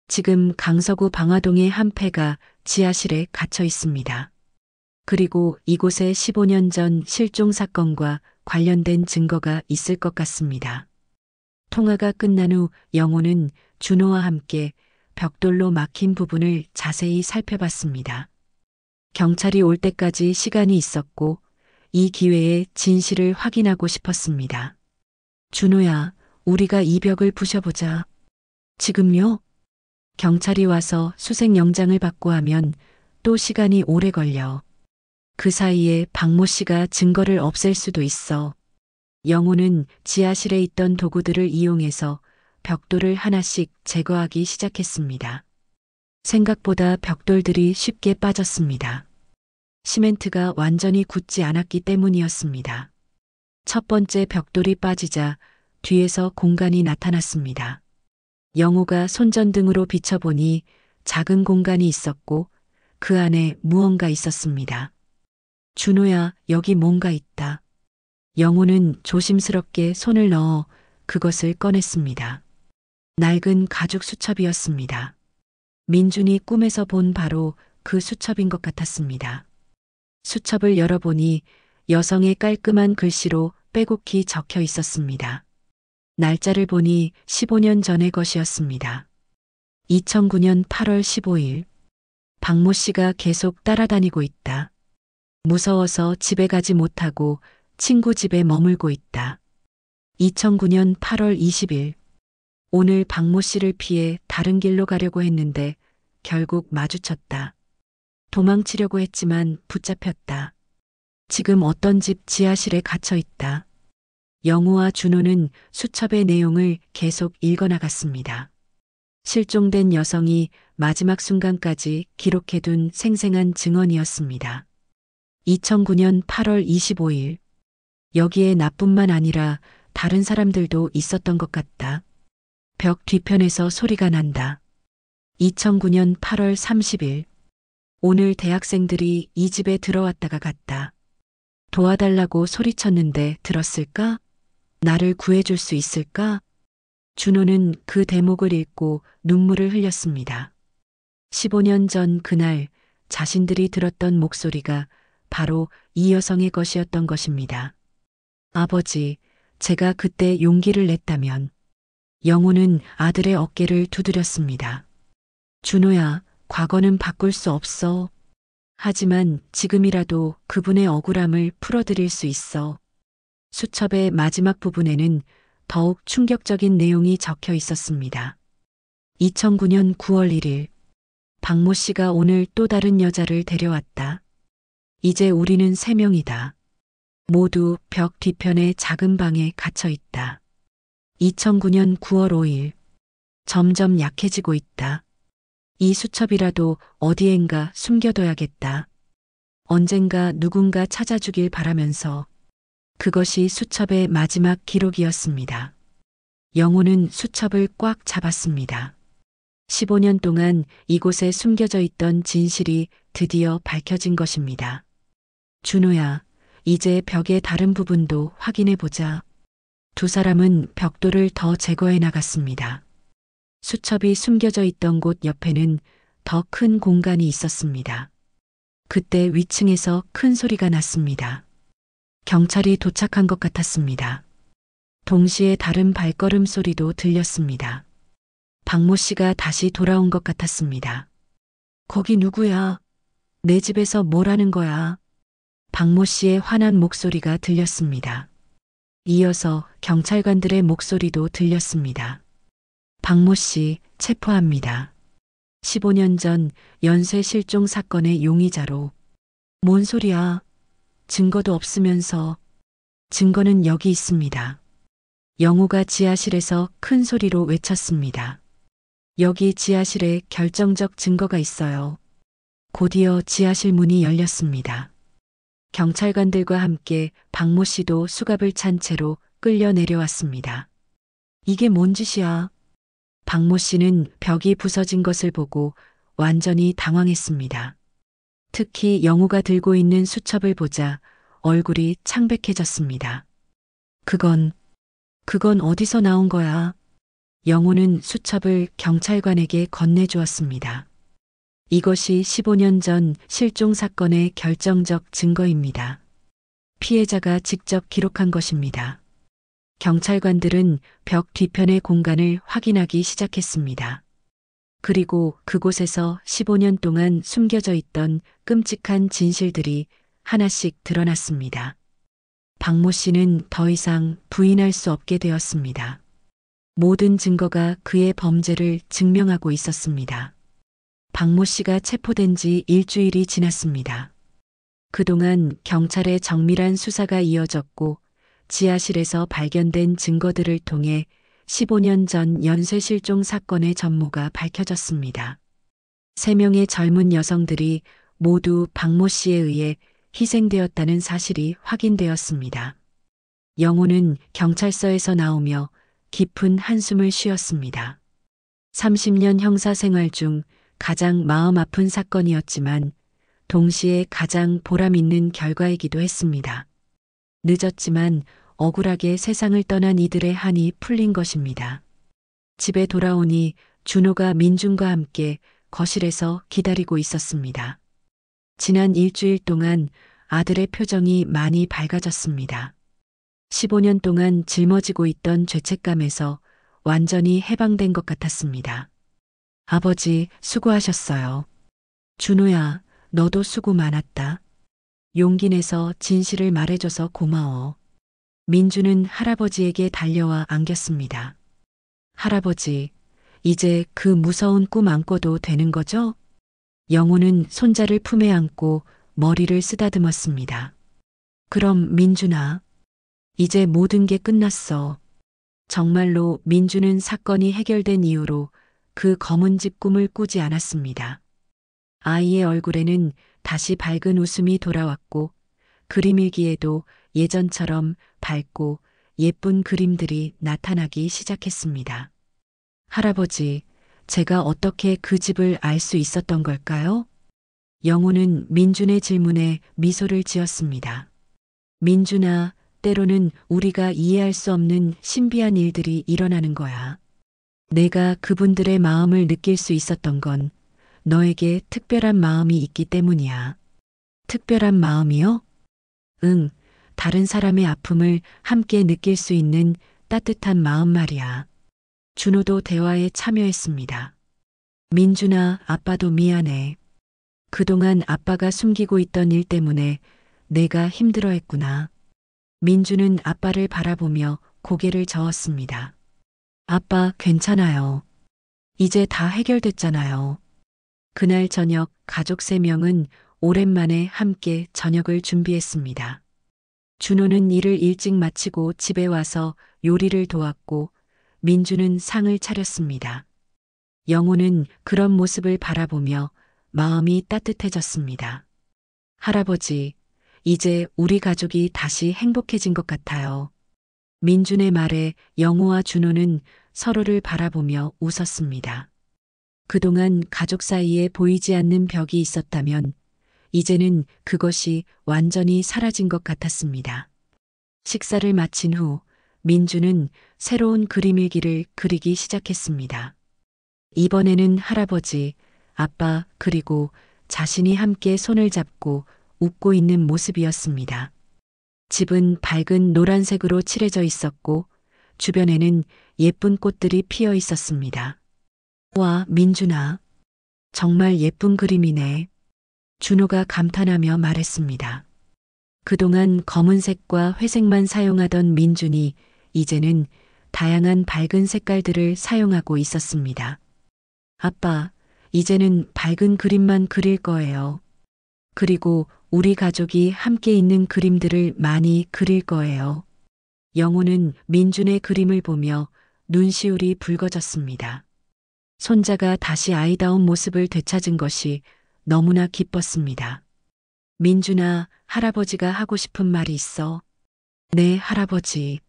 S3: 지금 강서구 방화동의 한 폐가 지하실에 갇혀 있습니다. 그리고 이곳에 15년 전 실종 사건과 관련된 증거가 있을 것 같습니다. 통화가 끝난 후 영호는 준호와 함께 벽돌로 막힌 부분을 자세히 살펴봤습니다. 경찰이 올 때까지 시간이 있었고 이 기회에 진실을 확인하고 싶었습니다. 준호야, 우리가 이 벽을 부셔보자. 지금요? 경찰이 와서 수색영장을 받고 하면 또 시간이 오래 걸려. 그 사이에 박모 씨가 증거를 없앨 수도 있어. 영호는 지하실에 있던 도구들을 이용해서 벽돌을 하나씩 제거하기 시작했습니다. 생각보다 벽돌들이 쉽게 빠졌습니다. 시멘트가 완전히 굳지 않았기 때문이었습니다. 첫 번째 벽돌이 빠지자 뒤에서 공간이 나타났습니다. 영호가 손전등으로 비춰보니 작은 공간이 있었고 그 안에 무언가 있었습니다. 준호야, 여기 뭔가 있다. 영호는 조심스럽게 손을 넣어 그것을 꺼냈습니다. 낡은 가죽 수첩이었습니다. 민준이 꿈에서 본 바로 그 수첩인 것 같았습니다. 수첩을 열어보니 여성의 깔끔한 글씨로 빼곡히 적혀 있었습니다. 날짜를 보니 15년 전의 것이었습니다. 2009년 8월 15일. 박모 씨가 계속 따라다니고 있다. 무서워서 집에 가지 못하고 친구 집에 머물고 있다. 2009년 8월 20일. 오늘 박모 씨를 피해 다른 길로 가려고 했는데 결국 마주쳤다. 도망치려고 했지만 붙잡혔다. 지금 어떤 집 지하실에 갇혀 있다. 영호와 준호는 수첩의 내용을 계속 읽어나갔습니다. 실종된 여성이 마지막 순간까지 기록해둔 생생한 증언이었습니다. 2009년 8월 25일. 여기에 나뿐만 아니라 다른 사람들도 있었던 것 같다. 벽 뒤편에서 소리가 난다. 2009년 8월 30일. 오늘 대학생들이 이 집에 들어왔다가 갔다. 도와달라고 소리쳤는데 들었을까? 나를 구해줄 수 있을까? 준호는 그 대목을 읽고 눈물을 흘렸습니다. 15년 전 그날 자신들이 들었던 목소리가 바로 이 여성의 것이었던 것입니다. 아버지, 제가 그때 용기를 냈다면. 영호는 아들의 어깨를 두드렸습니다. 준호야, 과거는 바꿀 수 없어. 하지만 지금이라도 그분의 억울함을 풀어드릴 수 있어. 수첩의 마지막 부분에는 더욱 충격적인 내용이 적혀 있었습니다. 2009년 9월 1일. 박모 씨가 오늘 또 다른 여자를 데려왔다. 이제 우리는 3명이다. 모두 벽 뒤편의 작은 방에 갇혀 있다. 2009년 9월 5일. 점점 약해지고 있다. 이 수첩이라도 어디엔가 숨겨둬야겠다. 언젠가 누군가 찾아주길 바라면서. 그것이 수첩의 마지막 기록이었습니다. 영호는 수첩을 꽉 잡았습니다. 15년 동안 이곳에 숨겨져 있던 진실이 드디어 밝혀진 것입니다. 준호야, 이제 벽의 다른 부분도 확인해 보자. 두 사람은 벽돌을 더 제거해 나갔습니다. 수첩이 숨겨져 있던 곳 옆에는 더 큰 공간이 있었습니다. 그때 위층에서 큰 소리가 났습니다. 경찰이 도착한 것 같았습니다. 동시에 다른 발걸음 소리도 들렸습니다. 박모 씨가 다시 돌아온 것 같았습니다. 거기 누구야? 내 집에서 뭘 하는 거야? 박모 씨의 화난 목소리가 들렸습니다. 이어서 경찰관들의 목소리도 들렸습니다. 박모 씨 체포합니다. 15년 전 연쇄 실종 사건의 용의자로. 뭔 소리야? 증거도 없으면서. 증거는 여기 있습니다. 영호가 지하실에서 큰 소리로 외쳤습니다. 여기 지하실에 결정적 증거가 있어요. 곧이어 지하실 문이 열렸습니다. 경찰관들과 함께 박모 씨도 수갑을 찬 채로 끌려 내려왔습니다. 이게 뭔 짓이야? 박모 씨는 벽이 부서진 것을 보고 완전히 당황했습니다. 특히 영호가 들고 있는 수첩을 보자 얼굴이 창백해졌습니다. 그건 어디서 나온 거야? 영호는 수첩을 경찰관에게 건네주었습니다. 이것이 15년 전 실종 사건의 결정적 증거입니다. 피해자가 직접 기록한 것입니다. 경찰관들은 벽 뒤편의 공간을 확인하기 시작했습니다. 그리고 그곳에서 15년 동안 숨겨져 있던 끔찍한 진실들이 하나씩 드러났습니다. 박모 씨는 더 이상 부인할 수 없게 되었습니다. 모든 증거가 그의 범죄를 증명하고 있었습니다. 박모 씨가 체포된 지 일주일이 지났습니다. 그동안 경찰의 정밀한 수사가 이어졌고 지하실에서 발견된 증거들을 통해 15년 전 연쇄 실종 사건의 전모가 밝혀졌습니다. 3명의 젊은 여성들이 모두 박모 씨에 의해 희생되었다는 사실이 확인되었습니다. 영호는 경찰서에서 나오며 깊은 한숨을 쉬었습니다. 30년 형사 생활 중 가장 마음 아픈 사건이었지만 동시에 가장 보람 있는 결과이기도 했습니다. 늦었지만 억울하게 세상을 떠난 이들의 한이 풀린 것입니다. 집에 돌아오니 준호가 민준과 함께 거실에서 기다리고 있었습니다. 지난 일주일 동안 아들의 표정이 많이 밝아졌습니다. 15년 동안 짊어지고 있던 죄책감에서 완전히 해방된 것 같았습니다. 아버지, 수고하셨어요. 준호야, 너도 수고 많았다. 용기 내서 진실을 말해줘서 고마워. 민주는 할아버지에게 달려와 안겼습니다. 할아버지, 이제 그 무서운 꿈 안 꿔도 되는 거죠? 영호는 손자를 품에 안고 머리를 쓰다듬었습니다. 그럼 민준아, 이제 모든 게 끝났어. 정말로 민주는 사건이 해결된 이후로 그 검은 집 꿈을 꾸지 않았습니다. 아이의 얼굴에는 다시 밝은 웃음이 돌아왔고 그림 일기에도 예전처럼 밝고 예쁜 그림들이 나타나기 시작했습니다. 할아버지, 제가 어떻게 그 집을 알 수 있었던 걸까요? 영호는 민준의 질문에 미소를 지었습니다. 민준아, 때로는 우리가 이해할 수 없는 신비한 일들이 일어나는 거야. 내가 그분들의 마음을 느낄 수 있었던 건 너에게 특별한 마음이 있기 때문이야. 특별한 마음이요? 응, 다른 사람의 아픔을 함께 느낄 수 있는 따뜻한 마음 말이야. 준호도 대화에 참여했습니다. 민준아, 아빠도 미안해. 그동안 아빠가 숨기고 있던 일 때문에 내가 힘들어했구나. 민준은 아빠를 바라보며 고개를 저었습니다. 아빠, 괜찮아요. 이제 다 해결됐잖아요. 그날 저녁 가족 3명은 오랜만에 함께 저녁을 준비했습니다. 준호는 일을 일찍 마치고 집에 와서 요리를 도왔고 민주는 상을 차렸습니다. 영호는 그런 모습을 바라보며 마음이 따뜻해졌습니다. 할아버지, 이제 우리 가족이 다시 행복해진 것 같아요. 민준의 말에 영호와 준호는 서로를 바라보며 웃었습니다. 그동안 가족 사이에 보이지 않는 벽이 있었다면 이제는 그것이 완전히 사라진 것 같았습니다. 식사를 마친 후 민주는 새로운 그림 일기를 그리기 시작했습니다. 이번에는 할아버지, 아빠 그리고 자신이 함께 손을 잡고 웃고 있는 모습이었습니다. 집은 밝은 노란색으로 칠해져 있었고 주변에는 예쁜 꽃들이 피어 있었습니다. 와, 민준아. 정말 예쁜 그림이네. 준호가 감탄하며 말했습니다. 그동안 검은색과 회색만 사용하던 민준이 이제는 다양한 밝은 색깔들을 사용하고 있었습니다. 아빠, 이제는 밝은 그림만 그릴 거예요. 그리고 우리 가족이 함께 있는 그림들을 많이 그릴 거예요. 영호는 민준의 그림을 보며 눈시울이 붉어졌습니다. 손자가 다시 아이다운 모습을 되찾은 것이 너무나 기뻤습니다. 민준아, 할아버지가 하고 싶은 말이 있어. 네, 할아버지.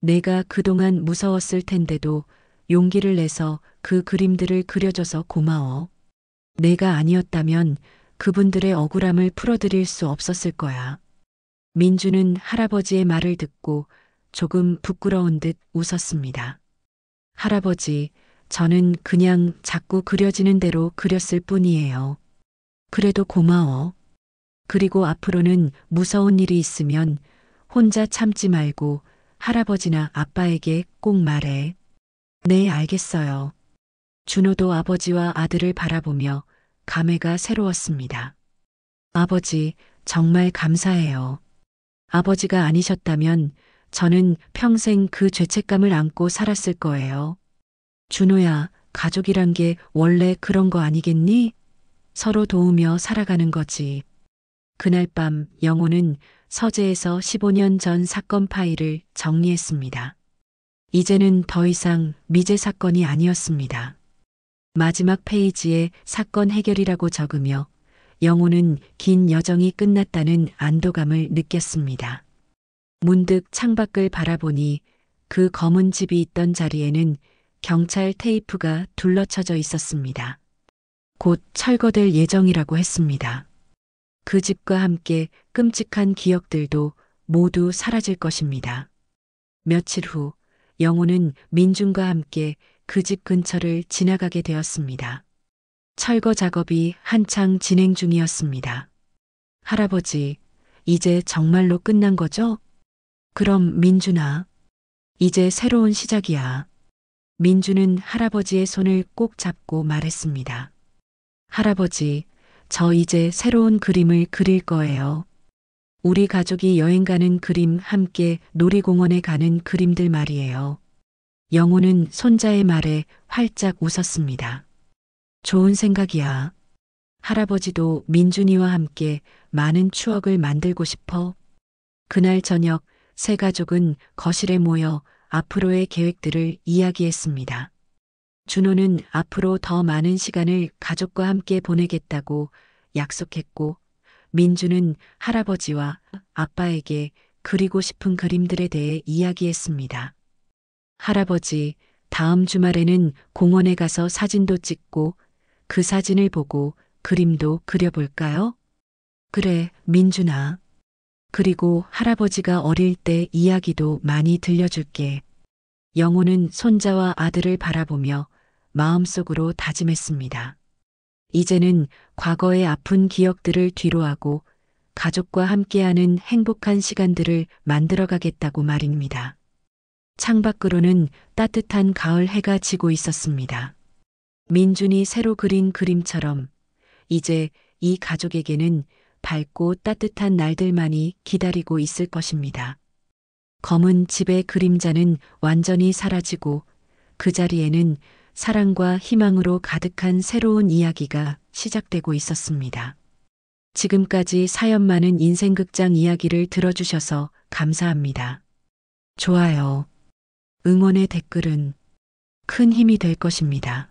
S3: 내가 그동안 무서웠을 텐데도 용기를 내서 그 그림들을 그려줘서 고마워. 내가 아니었다면 그분들의 억울함을 풀어드릴 수 없었을 거야. 민주는 할아버지의 말을 듣고 조금 부끄러운 듯 웃었습니다. 할아버지, 저는 그냥 자꾸 그려지는 대로 그렸을 뿐이에요. 그래도 고마워. 그리고 앞으로는 무서운 일이 있으면 혼자 참지 말고 할아버지나 아빠에게 꼭 말해. 네, 알겠어요. 준호도 아버지와 아들을 바라보며 감회가 새로웠습니다. 아버지, 정말 감사해요. 아버지가 아니셨다면 저는 평생 그 죄책감을 안고 살았을 거예요. 준호야, 가족이란 게 원래 그런 거 아니겠니? 서로 도우며 살아가는 거지. 그날 밤 영호는 서재에서 15년 전 사건 파일을 정리했습니다. 이제는 더 이상 미제 사건이 아니었습니다. 마지막 페이지에 사건 해결이라고 적으며 영호는 긴 여정이 끝났다는 안도감을 느꼈습니다. 문득 창밖을 바라보니 그 검은 집이 있던 자리에는 경찰 테이프가 둘러쳐져 있었습니다. 곧 철거될 예정이라고 했습니다. 그 집과 함께 끔찍한 기억들도 모두 사라질 것입니다. 며칠 후 영호는 민준과 함께 그 집 근처를 지나가게 되었습니다. 철거 작업이 한창 진행 중이었습니다. 할아버지, 이제 정말로 끝난 거죠? 그럼 민준아, 이제 새로운 시작이야. 민준은 할아버지의 손을 꼭 잡고 말했습니다. 할아버지, 저 이제 새로운 그림을 그릴 거예요. 우리 가족이 여행 가는 그림, 함께 놀이공원에 가는 그림들 말이에요. 영호는 손자의 말에 활짝 웃었습니다. 좋은 생각이야. 할아버지도 민준이와 함께 많은 추억을 만들고 싶어. 그날 저녁 세 가족은 거실에 모여 앞으로의 계획들을 이야기했습니다. 준호는 앞으로 더 많은 시간을 가족과 함께 보내겠다고 약속했고, 민주는 할아버지와 아빠에게 그리고 싶은 그림들에 대해 이야기했습니다. 할아버지, 다음 주말에는 공원에 가서 사진도 찍고 그 사진을 보고 그림도 그려볼까요? 그래, 민준아. 그리고 할아버지가 어릴 때 이야기도 많이 들려줄게. 영호는 손자와 아들을 바라보며 마음속으로 다짐했습니다. 이제는 과거의 아픈 기억들을 뒤로하고 가족과 함께하는 행복한 시간들을 만들어가겠다고 말입니다. 창밖으로는 따뜻한 가을 해가 지고 있었습니다. 민준이 새로 그린 그림처럼 이제 이 가족에게는 밝고 따뜻한 날들만이 기다리고 있을 것입니다. 검은 집의 그림자는 완전히 사라지고 그 자리에는 사랑과 희망으로 가득한 새로운 이야기가 시작되고 있었습니다. 지금까지 사연 많은 인생극장 이야기를 들어주셔서 감사합니다. 좋아요. 응원의 댓글은 큰 힘이 될 것입니다.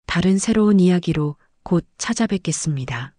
S3: 다른 새로운 이야기로 곧 찾아뵙겠습니다.